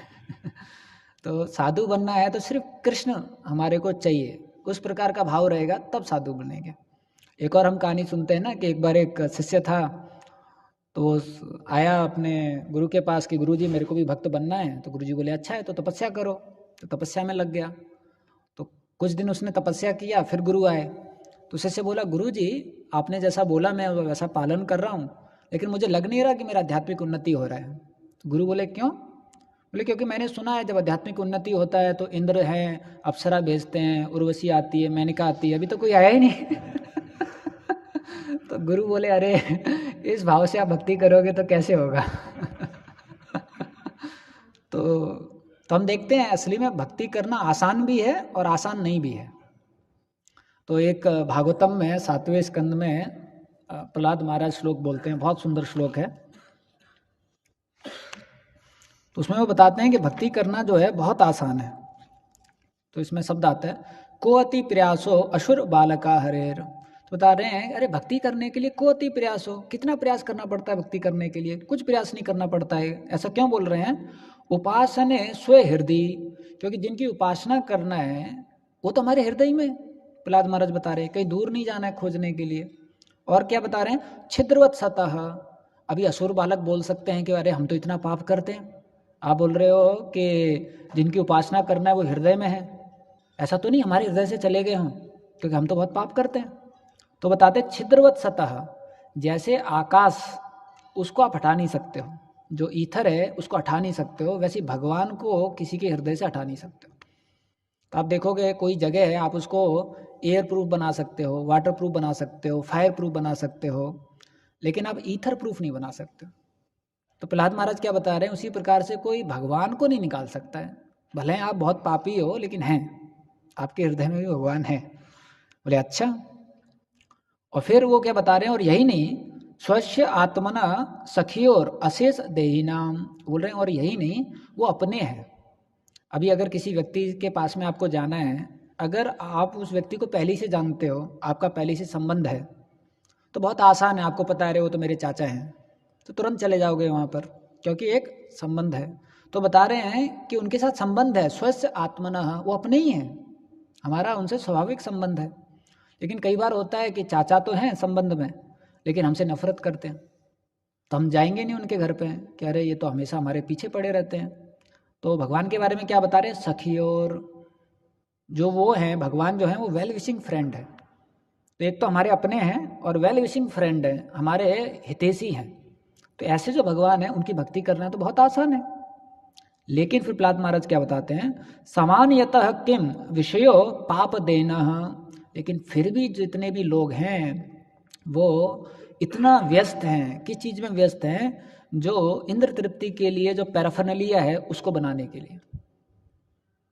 S1: तो साधु बनना है तो सिर्फ कृष्ण हमारे को चाहिए, उस प्रकार का भाव रहेगा तब साधु बनेंगे। एक और हम कहानी सुनते हैं ना कि एक बार एक शिष्य था तो वो आया अपने गुरु के पास कि गुरुजी मेरे को भी भक्त बनना है। तो गुरुजी बोले अच्छा है तो तपस्या करो। तो तपस्या में लग गया। तो कुछ दिन उसने तपस्या किया, फिर गुरु आए तो शिष्य बोला गुरुजी आपने जैसा बोला मैं वैसा पालन कर रहा हूँ, लेकिन मुझे लग नहीं रहा कि मेरा आध्यात्मिक उन्नति हो रहा है। तो गुरु बोले क्यों। बोले क्योंकि मैंने सुना है जब आध्यात्मिक उन्नति होता है तो इंद्र हैं, अप्सरा भेजते हैं, उर्वशी आती है, मेनका आती है, अभी तो कोई आया ही नहीं तो गुरु बोले अरे इस भाव से आप भक्ति करोगे तो कैसे होगा तो हम देखते हैं असली में भक्ति करना आसान भी है और आसान नहीं भी है। तो एक भागवतम में 7वें स्कंद में प्रहलाद महाराज श्लोक बोलते हैं, बहुत सुंदर श्लोक है। तो उसमें वो बताते हैं कि भक्ति करना जो है बहुत आसान है। तो इसमें शब्द आता है को अति प्रयासो असुर बालका हरेर। तो बता रहे हैं अरे भक्ति करने के लिए को अति प्रयासो, कितना प्रयास करना पड़ता है भक्ति करने के लिए, कुछ प्रयास नहीं करना पड़ता है। ऐसा क्यों बोल रहे हैं, उपासने स्व हृदय, क्योंकि जिनकी उपासना करना है वो तो हमारे हृदय में, प्रहलाद महाराज बता रहे हैं, कहीं दूर नहीं जाना है खोजने के लिए। और क्या बता रहे हैं, छिद्रवत सतह। अभी असुर बालक बोल सकते हैं कि अरे हम तो इतना पाप करते हैं, आप बोल रहे हो कि जिनकी उपासना करना है वो हृदय में है, ऐसा तो नहीं हमारे हृदय से चले गए हों, क्योंकि हम तो बहुत पाप करते हैं। तो बताते छिद्रवत सतह, जैसे आकाश उसको आप हटा नहीं सकते हो, जो ईथर है उसको हटा नहीं सकते हो, वैसे भगवान को किसी के हृदय से हटा नहीं सकते हो। तो आप देखोगे कोई जगह है आप उसको एयर प्रूफ बना सकते हो, वाटर प्रूफ बना सकते हो, फायर प्रूफ बना सकते हो, लेकिन आप ईथर प्रूफ नहीं बना सकते। तो प्रहलाद महाराज क्या बता रहे हैं, उसी प्रकार से कोई भगवान को नहीं निकाल सकता है। भले आप बहुत पापी हो लेकिन हैं, आपके हृदय में भी भगवान है। बोले अच्छा। और फिर वो क्या बता रहे हैं, और यही नहीं, स्वस्य आत्मना सखियोर अशेष देहिनाम, बोल रहे हैं और यही नहीं वो अपने हैं। अभी अगर किसी व्यक्ति के पास में आपको जाना है, अगर आप उस व्यक्ति को पहले से जानते हो, आपका पहले से संबंध है, तो बहुत आसान है, आपको पता है वो तो मेरे चाचा हैं, तो तुरंत चले जाओगे वहाँ पर, क्योंकि एक संबंध है। तो बता रहे हैं कि उनके साथ संबंध है, स्वस्य आत्मनः, वो अपने ही हैं, हमारा उनसे स्वाभाविक संबंध है। लेकिन कई बार होता है कि चाचा तो हैं संबंध में लेकिन हमसे नफरत करते हैं, तो हम जाएंगे नहीं उनके घर पे कि अरे ये तो हमेशा हमारे पीछे पड़े रहते हैं। तो भगवान के बारे में क्या बता रहे हैं, सखी, और जो वो हैं भगवान जो हैं वो वेल विशिंग फ्रेंड है। तो एक तो हमारे अपने हैं और वेल विशिंग फ्रेंड है, हमारे हितैषी हैं। तो ऐसे जो भगवान है उनकी भक्ति करना तो बहुत आसान है। लेकिन फिर प्रहलाद महाराज क्या बताते हैं, सामान्यतः किम विषयो पाप देना, लेकिन फिर भी जितने भी लोग हैं वो इतना व्यस्त हैं, किस चीज़ में व्यस्त हैं, जो इंद्र तृप्ति के लिए जो पैराफर्नलिया है उसको बनाने के लिए,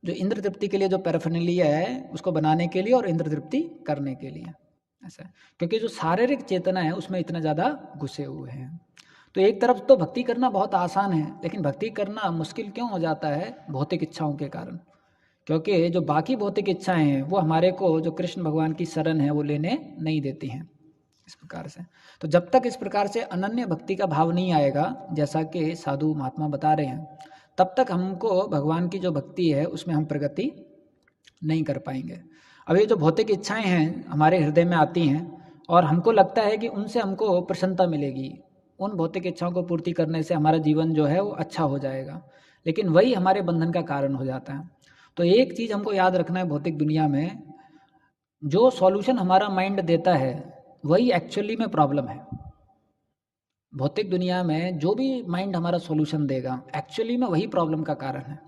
S1: जो इंद्र तृप्ति के लिए जो पैराफर्नलिया है उसको बनाने के लिए और इंद्र तृप्ति करने के लिए। ऐसा क्योंकि जो शारीरिक चेतना है उसमें इतना ज़्यादा घुसे हुए हैं। तो एक तरफ तो भक्ति करना बहुत आसान है, लेकिन भक्ति करना मुश्किल क्यों हो जाता है, भौतिक इच्छाओं के कारण। क्योंकि जो बाकी भौतिक इच्छाएं हैं वो हमारे को जो कृष्ण भगवान की शरण है वो लेने नहीं देती हैं इस प्रकार से। तो जब तक इस प्रकार से अनन्य भक्ति का भाव नहीं आएगा, जैसा कि साधु महात्मा बता रहे हैं, तब तक हमको भगवान की जो भक्ति है उसमें हम प्रगति नहीं कर पाएंगे। अब ये जो भौतिक इच्छाएं हैं हमारे हृदय में आती हैं और हमको लगता है कि उनसे हमको प्रसन्नता मिलेगी, उन भौतिक इच्छाओं को पूर्ति करने से हमारा जीवन जो है वो अच्छा हो जाएगा। लेकिन वही हमारे बंधन का कारण हो जाता है। तो एक चीज़ हमको याद रखना है भौतिक दुनिया में, जो सॉल्यूशन हमारा माइंड देता है वही एक्चुअली में प्रॉब्लम है। भौतिक दुनिया में जो भी माइंड हमारा सॉल्यूशन देगा एक्चुअली में वही प्रॉब्लम का कारण है।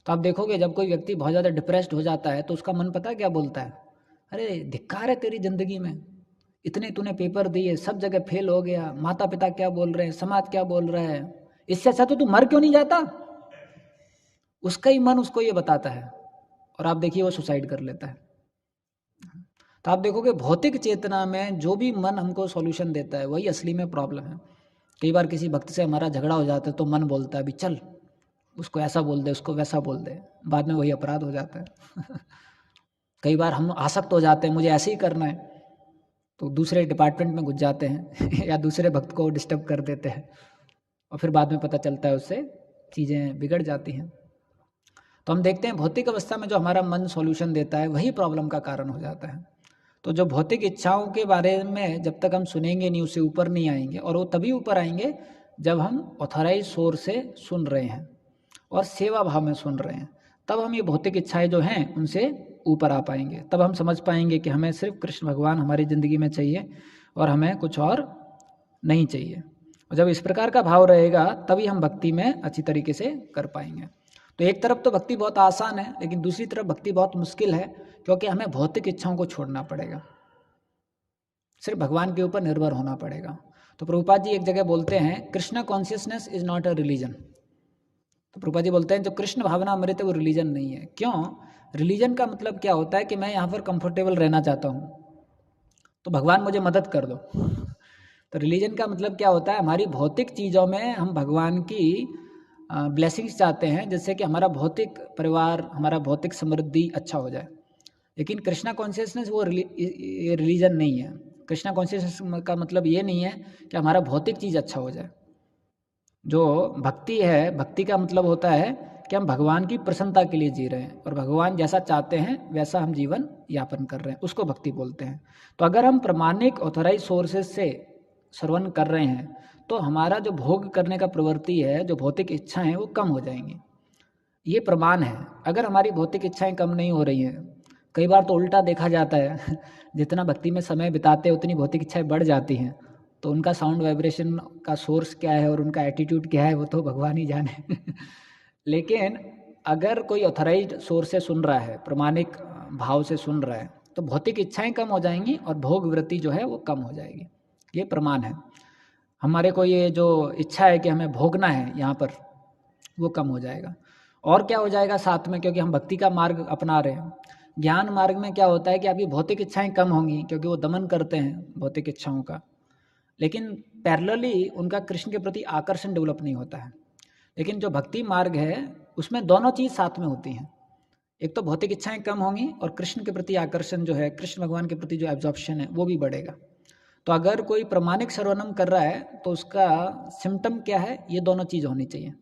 S1: तो आप देखोगे जब कोई व्यक्ति बहुत ज़्यादा डिप्रेस्ड हो जाता है तो उसका मन पता है क्या बोलता है? अरे धिक्कार है तेरी ज़िंदगी में, इतने तूने पेपर दिए, सब जगह फेल हो गया, माता पिता क्या बोल रहे हैं, समाज क्या बोल रहा है, इससे अच्छा तो तू मर क्यों नहीं जाता। उसका ही मन उसको ये बताता है और आप देखिए वो सुसाइड कर लेता है। तो आप देखोगे भौतिक चेतना में जो भी मन हमको सॉल्यूशन देता है वही असली में प्रॉब्लम है। कई बार किसी भक्त से हमारा झगड़ा हो जाता है तो मन बोलता है अभी चल उसको ऐसा बोल दे, उसको वैसा बोल दे, बाद में वही अपराध हो जाता है। कई बार हम आसक्त हो जाते हैं मुझे ऐसे ही करना है, तो दूसरे डिपार्टमेंट में घुस जाते हैं या दूसरे भक्त को डिस्टर्ब कर देते हैं और फिर बाद में पता चलता है उससे चीज़ें बिगड़ जाती हैं। तो हम देखते हैं भौतिक अवस्था में जो हमारा मन सॉल्यूशन देता है वही प्रॉब्लम का कारण हो जाता है। तो जो भौतिक इच्छाओं के बारे में जब तक हम सुनेंगे नहीं, उससे ऊपर नहीं आएंगे, और वो तभी ऊपर आएंगे जब हम ऑथराइज सोर्स से सुन रहे हैं और सेवा भाव में सुन रहे हैं। तब हम ये भौतिक इच्छाएं जो हैं उनसे ऊपर आ पाएंगे, तब हम समझ पाएंगे कि हमें सिर्फ कृष्ण भगवान हमारी ज़िंदगी में चाहिए और हमें कुछ और नहीं चाहिए। और जब इस प्रकार का भाव रहेगा तभी हम भक्ति में अच्छी तरीके से कर पाएंगे। तो एक तरफ तो भक्ति बहुत आसान है, लेकिन दूसरी तरफ भक्ति बहुत मुश्किल है, क्योंकि हमें भौतिक इच्छाओं को छोड़ना पड़ेगा, सिर्फ भगवान के ऊपर निर्भर होना पड़ेगा। तो प्रभुपाद जी एक जगह बोलते हैं Krishna consciousness is not a religion. तो प्रभुपाद जी बोलते हैं जो कृष्ण भावना अमृत है वो रिलीजन नहीं है। क्यों? रिलीजन का मतलब क्या होता है कि मैं यहाँ पर कंफर्टेबल रहना चाहता हूँ तो भगवान मुझे मदद कर दो। तो रिलीजन का मतलब क्या होता है, हमारी भौतिक चीज़ों में हम भगवान की ब्लेसिंग्स चाहते हैं जिससे कि हमारा भौतिक परिवार, हमारा भौतिक समृद्धि अच्छा हो जाए। लेकिन कृष्णा कॉन्शियसनेस वो रिलीजन नहीं है। कृष्णा कॉन्शियसनेस का मतलब ये नहीं है कि हमारा भौतिक चीज़ अच्छा हो जाए। जो भक्ति है, भक्ति का मतलब होता है कि हम भगवान की प्रसन्नता के लिए जी रहे हैं और भगवान जैसा चाहते हैं वैसा हम जीवन यापन कर रहे हैं, उसको भक्ति बोलते हैं। तो अगर हम प्रामाणिक ऑथराइज सोर्सेज से श्रवण कर रहे हैं तो हमारा जो भोग करने का प्रवृत्ति है, जो भौतिक इच्छाएं हैं वो कम हो जाएंगी। ये प्रमाण है। अगर हमारी भौतिक इच्छाएं कम नहीं हो रही हैं, कई बार तो उल्टा देखा जाता है जितना भक्ति में समय बिताते हैं उतनी भौतिक इच्छाएं बढ़ जाती हैं। तो उनका साउंड वाइब्रेशन का सोर्स क्या है और उनका एटीट्यूड क्या है वो तो भगवान ही जाने। लेकिन अगर कोई ऑथराइज्ड सोर्स से सुन रहा है, प्रामाणिक भाव से सुन रहा है, तो भौतिक इच्छाएं कम हो जाएंगी और भोग वृत्ति जो है वो कम हो जाएगी। ये प्रमाण है। हमारे को ये जो इच्छा है कि हमें भोगना है यहाँ पर, वो कम हो जाएगा। और क्या हो जाएगा साथ में, क्योंकि हम भक्ति का मार्ग अपना रहे हैं। ज्ञान मार्ग में क्या होता है कि आपकी भौतिक इच्छाएं कम होंगी क्योंकि वो दमन करते हैं भौतिक इच्छाओं का, लेकिन पैरेलली उनका कृष्ण के प्रति आकर्षण डेवलप नहीं होता है। लेकिन जो भक्ति मार्ग है उसमें दोनों चीज़ साथ में होती हैं। एक तो भौतिक इच्छाएं कम होंगी और कृष्ण के प्रति आकर्षण जो है, कृष्ण भगवान के प्रति जो एब्जॉर्प्शन है वो भी बढ़ेगा। तो अगर कोई प्रामाणिक श्रवणम कर रहा है तो उसका सिम्टम क्या है, ये दोनों चीज़ होनी चाहिए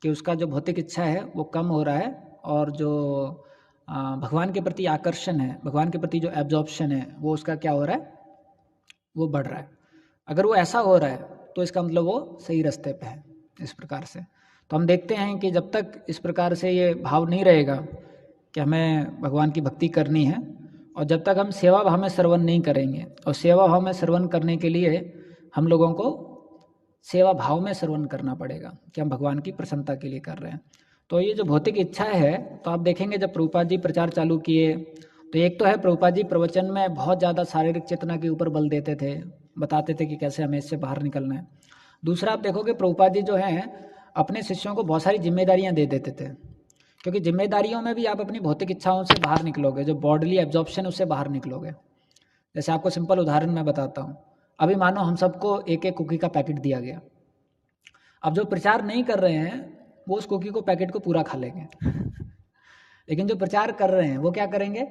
S1: कि उसका जो भौतिक इच्छा है वो कम हो रहा है और जो भगवान के प्रति आकर्षण है, भगवान के प्रति जो एब्जॉर्प्शन है वो उसका क्या हो रहा है, वो बढ़ रहा है। अगर वो ऐसा हो रहा है तो इसका मतलब वो सही रास्ते पे है। इस प्रकार से तो हम देखते हैं कि जब तक इस प्रकार से ये भाव नहीं रहेगा कि हमें भगवान की भक्ति करनी है, और जब तक हम सेवा भाव में श्रवण नहीं करेंगे, और सेवा भाव में श्रवण करने के लिए हम लोगों को सेवा भाव में श्रवण करना पड़ेगा कि हम भगवान की प्रसन्नता के लिए कर रहे हैं। तो ये जो भौतिक इच्छा है, तो आप देखेंगे जब प्रभुपाद जी प्रचार चालू किए तो एक तो है प्रभुपाद जी प्रवचन में बहुत ज़्यादा शारीरिक चेतना के ऊपर बल देते थे, बताते थे कि कैसे हमें इससे बाहर निकलना है। दूसरा आप देखोगे प्रभुपाद जी जो हैं अपने शिष्यों को बहुत सारी जिम्मेदारियां दे देते थे, क्योंकि जिम्मेदारियों में भी आप अपनी भौतिक इच्छाओं से बाहर निकलोगे, जो बॉडीली एब्जॉर्प्शन उससे बाहर निकलोगे। जैसे आपको सिंपल उदाहरण मैं बताता हूँ। अभी मानो हम सबको एक एक कुकी का पैकेट दिया गया। अब जो प्रचार नहीं कर रहे हैं वो उस कुकी को पैकेट को पूरा खा लेंगे लेकिन जो प्रचार कर रहे हैं वो क्या करेंगे,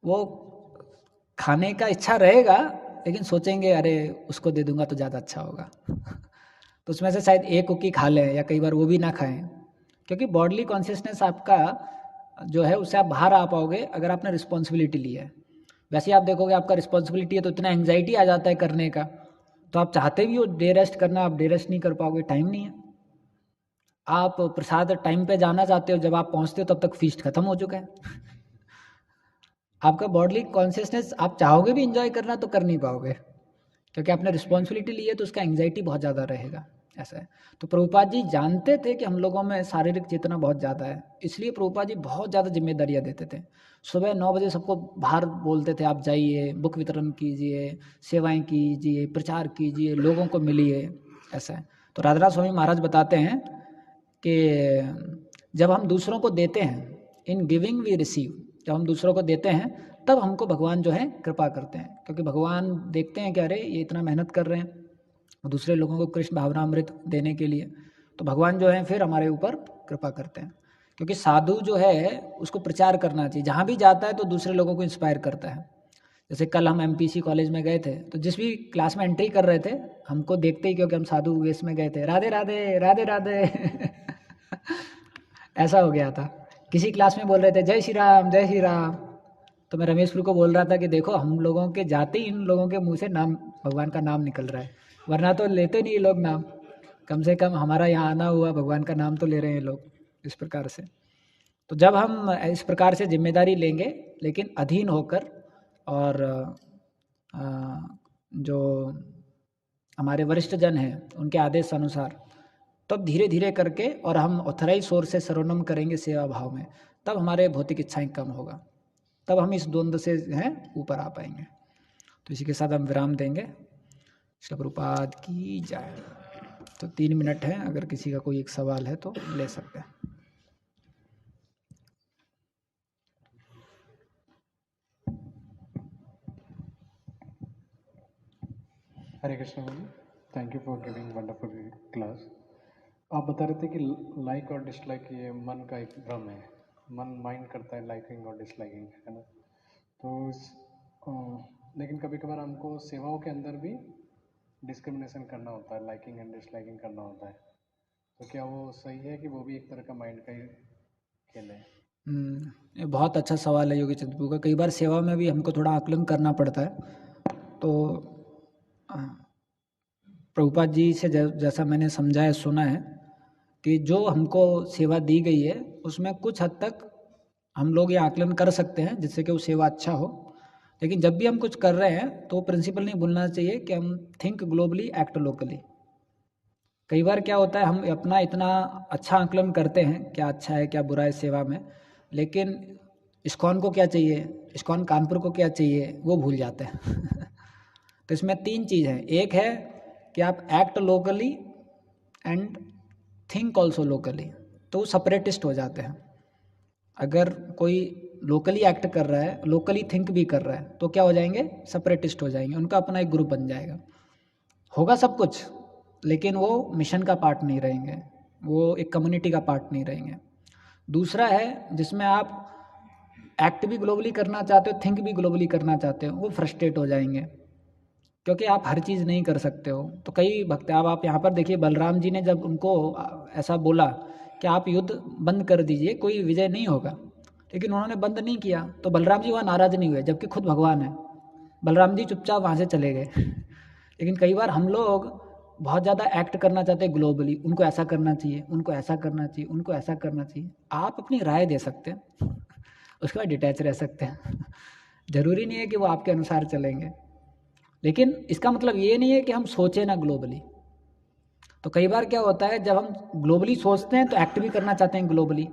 S1: वो खाने का इच्छा रहेगा लेकिन सोचेंगे अरे उसको दे दूंगा तो ज़्यादा अच्छा होगा तो उसमें से शायद एक कुकी खा लें या कई बार वो भी ना खाएं, क्योंकि बॉडली कॉन्शियसनेस आपका जो है उससे आप बाहर आ पाओगे अगर आपने रिस्पॉन्सिबिलिटी ली है। वैसे आप देखोगे आपका रिस्पॉन्सिबिलिटी है तो इतना एंग्जाइटी आ जाता है करने का, तो आप चाहते भी हो डे रेस्ट करना, आप डे रेस्ट नहीं कर पाओगे, टाइम नहीं है। आप प्रसाद टाइम पे जाना चाहते हो, जब आप पहुंचते हो तब तक फीस्ट खत्म हो चुका है। आपका बॉडली कॉन्शियसनेस आप चाहोगे भी इंजॉय करना तो कर नहीं पाओगे, क्योंकि आपने रिस्पॉन्सिबिलिटी ली है तो उसका एंग्जाइटी बहुत ज़्यादा रहेगा। ऐसा है। तो प्रभुपाद जी जानते थे कि हम लोगों में शारीरिक चेतना बहुत ज़्यादा है, इसलिए प्रभुपाद जी बहुत ज़्यादा जिम्मेदारियाँ देते थे। सुबह 9 बजे सबको बाहर बोलते थे, आप जाइए, बुक वितरण कीजिए, सेवाएं कीजिए, प्रचार कीजिए, लोगों को मिलिए। ऐसा है। तो राधानाथ स्वामी महाराज बताते हैं कि जब हम दूसरों को देते हैं, इन गिविंग वी रिसीव, जब हम दूसरों को देते हैं तब हमको भगवान जो है कृपा करते हैं, क्योंकि भगवान देखते हैं कि अरे ये इतना मेहनत कर रहे हैं दूसरे लोगों को कृष्ण भावनामृत देने के लिए, तो भगवान जो है फिर हमारे ऊपर कृपा करते हैं। क्योंकि साधु जो है उसको प्रचार करना चाहिए, जहाँ भी जाता है तो दूसरे लोगों को इंस्पायर करता है। जैसे कल हम एमपीसी कॉलेज में गए थे, तो जिस भी क्लास में एंट्री कर रहे थे, हमको देखते ही, क्योंकि हम साधु वेश में गए थे, राधे राधे राधे राधे ऐसा हो गया था। किसी क्लास में बोल रहे थे जय श्री राम जय श्री राम, तो मैं रमेश गुरु को बोल रहा था कि देखो हम लोगों के जाते ही इन लोगों के मुंह से नाम, भगवान का नाम निकल रहा है, वरना तो लेते नहीं ये लोग नाम। कम से कम हमारा यहाँ आना हुआ, भगवान का नाम तो ले रहे हैं लोग इस प्रकार से। तो जब हम इस प्रकार से जिम्मेदारी लेंगे, लेकिन अधीन होकर, और जो हमारे वरिष्ठ जन हैं उनके आदेश अनुसार, तब धीरे धीरे करके, और हम ऑथराइज सोर्स से सर्वनम करेंगे सेवा भाव में, तब हमारे भौतिक इच्छाएं कम होगा, तब हम इस द्वंद्व से हैं ऊपर आ पाएंगे। तो इसी के साथ हम विराम देंगे। श्री प्रभुपाद की जय। तो 3 मिनट है, अगर किसी का कोई एक सवाल है तो ले सकते हैं।
S3: Hare Krishna ji, thank you for giving wonderful class. आप बता रहे थे कि लाइक और डिसलाइक ये मन का एक भ्रम है, मन माइंड करता है लाइकिंग और डिसलाइकिंग, है ना। तो लेकिन कभी कभार हमको सेवाओं के अंदर भी डिस्क्रिमिनेशन करना होता है, लाइकिंग एंड डिसलाइकिंग करना होता है, तो क्या वो सही है कि वो भी एक तरह का माइंड का ही खेल है?
S1: ये बहुत अच्छा सवाल है योगी चंद्रपू का। कई बार सेवा में भी हमको थोड़ा आकलन करना पड़ता है। तो प्रभुपाद जी से जैसा मैंने समझा है, सुना है, कि जो हमको सेवा दी गई है उसमें कुछ हद तक हम लोग ये आकलन कर सकते हैं जिससे कि वो सेवा अच्छा हो। लेकिन जब भी हम कुछ कर रहे हैं तो प्रिंसिपल नहीं भूलना चाहिए कि हम थिंक ग्लोबली एक्ट लोकली। कई बार क्या होता है, हम अपना इतना अच्छा आकलन करते हैं क्या अच्छा है क्या बुरा है सेवा में, लेकिन इस्कॉन को क्या चाहिए, इस्कॉन कानपुर को क्या चाहिए, वो भूल जाते हैं तो इसमें 3 चीज़ हैं। एक है कि आप act locally and think also locally, तो वो सेपरेटिस्ट हो जाते हैं। अगर कोई लोकली एक्ट कर रहा है, लोकली थिंक भी कर रहा है, तो क्या हो जाएंगे, सेपरेटिस्ट हो जाएंगे, उनका अपना एक ग्रुप बन जाएगा। होगा सब कुछ, लेकिन वो मिशन का पार्ट नहीं रहेंगे, वो एक कम्युनिटी का पार्ट नहीं रहेंगे। दूसरा है जिसमें आप एक्ट भी ग्लोबली करना चाहते हो, थिंक भी ग्लोबली करना चाहते हो, वो फ्रस्ट्रेट हो जाएंगे, क्योंकि आप हर चीज़ नहीं कर सकते हो। तो कई भक्त, अब आप यहाँ पर देखिए, बलराम जी ने जब उनको ऐसा बोला कि आप युद्ध बंद कर दीजिए, कोई विजय नहीं होगा, लेकिन उन्होंने बंद नहीं किया, तो बलराम जी वहाँ नाराज़ नहीं हुए, जबकि खुद भगवान है। बलराम जी चुपचाप वहाँ से चले गए लेकिन कई बार हम लोग बहुत ज़्यादा एक्ट करना चाहते हैं ग्लोबली, उनको ऐसा करना चाहिए, उनको ऐसा करना चाहिए, उनको ऐसा करना चाहिए। आप अपनी राय दे सकते हैं उसके बाद डिटैच रह सकते हैं ज़रूरी नहीं है कि वो आपके अनुसार चलेंगे, लेकिन इसका मतलब ये नहीं है कि हम सोचें ना ग्लोबली। तो कई बार क्या होता है, जब हम ग्लोबली सोचते हैं तो एक्ट भी करना चाहते हैं ग्लोबली।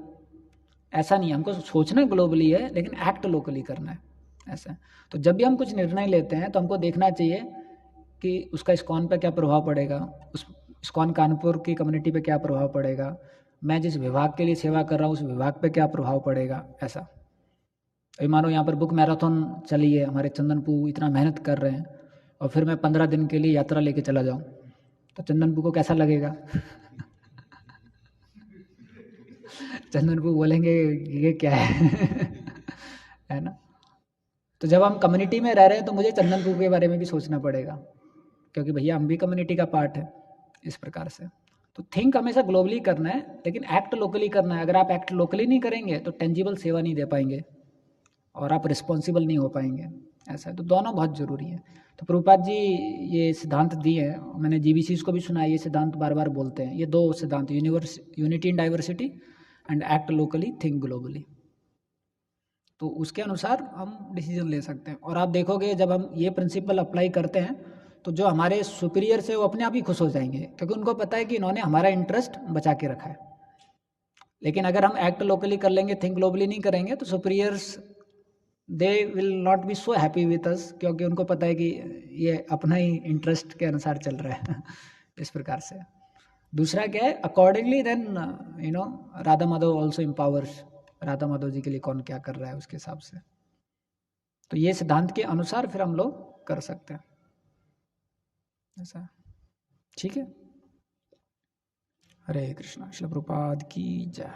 S1: ऐसा नहीं है, हमको सोचना ग्लोबली है लेकिन एक्ट लोकली करना है, ऐसा। तो जब भी हम कुछ निर्णय लेते हैं तो हमको देखना चाहिए कि उसका इस्कॉन पे क्या प्रभाव पड़ेगा, उस इस्कॉन कानपुर की कम्युनिटी पे क्या प्रभाव पड़ेगा, मैं जिस विभाग के लिए सेवा कर रहा हूँ उस विभाग पे क्या प्रभाव पड़ेगा, ऐसा। अभी मानो यहाँ पर बुक मैराथन चली है, हमारे चंदनपू इतना मेहनत कर रहे हैं, और फिर मैं 15 दिन के लिए यात्रा लेके चला जाऊँ, तो चंदनपू को कैसा लगेगा चंदनपू बोलेंगे ये क्या है है ना। तो जब हम कम्युनिटी में रह रहे हैं तो मुझे चंदनपू के बारे में भी सोचना पड़ेगा, क्योंकि भैया हम भी कम्युनिटी का पार्ट है, इस प्रकार से। तो थिंक हमेशा ग्लोबली करना है, लेकिन एक्ट लोकली करना है। अगर आप एक्ट लोकली नहीं करेंगे तो टेंजिबल सेवा नहीं दे पाएंगे, और आप रिस्पॉन्सिबल नहीं हो पाएंगे, ऐसा है। तो दोनों बहुत ज़रूरी है। तो प्रभुपाद जी ये सिद्धांत दिए हैं, मैंने जीबीसीज को भी सुना है, ये सिद्धांत बार बार बोलते हैं, ये दो सिद्धांत, unity in diversity and act locally think globally. तो उसके अनुसार हम डिसीजन ले सकते हैं। और आप देखोगे जब हम ये प्रिंसिपल अप्लाई करते हैं तो जो हमारे सुपीरियर्स है वो अपने आप ही खुश हो जाएंगे, क्योंकि उनको पता है कि इन्होंने हमारा इंटरेस्ट बचा के रखा है। लेकिन अगर हम एक्ट लोकली कर लेंगे, थिंक ग्लोबली नहीं करेंगे, तो superiors they will not be so happy with us, क्योंकि उनको पता है कि ये अपना ही इंटरेस्ट के अनुसार चल रहा है इस प्रकार से। दूसरा क्या है, accordingly then Radha Madhav also empowers, Radha Madhav ji के लिए कौन क्या कर रहा है उसके हिसाब से। तो ये सिद्धांत के अनुसार फिर हम लोग कर सकते हैं, ऐसा। ठीक है। हरे कृष्णा। श्रील प्रभुपाद की जय।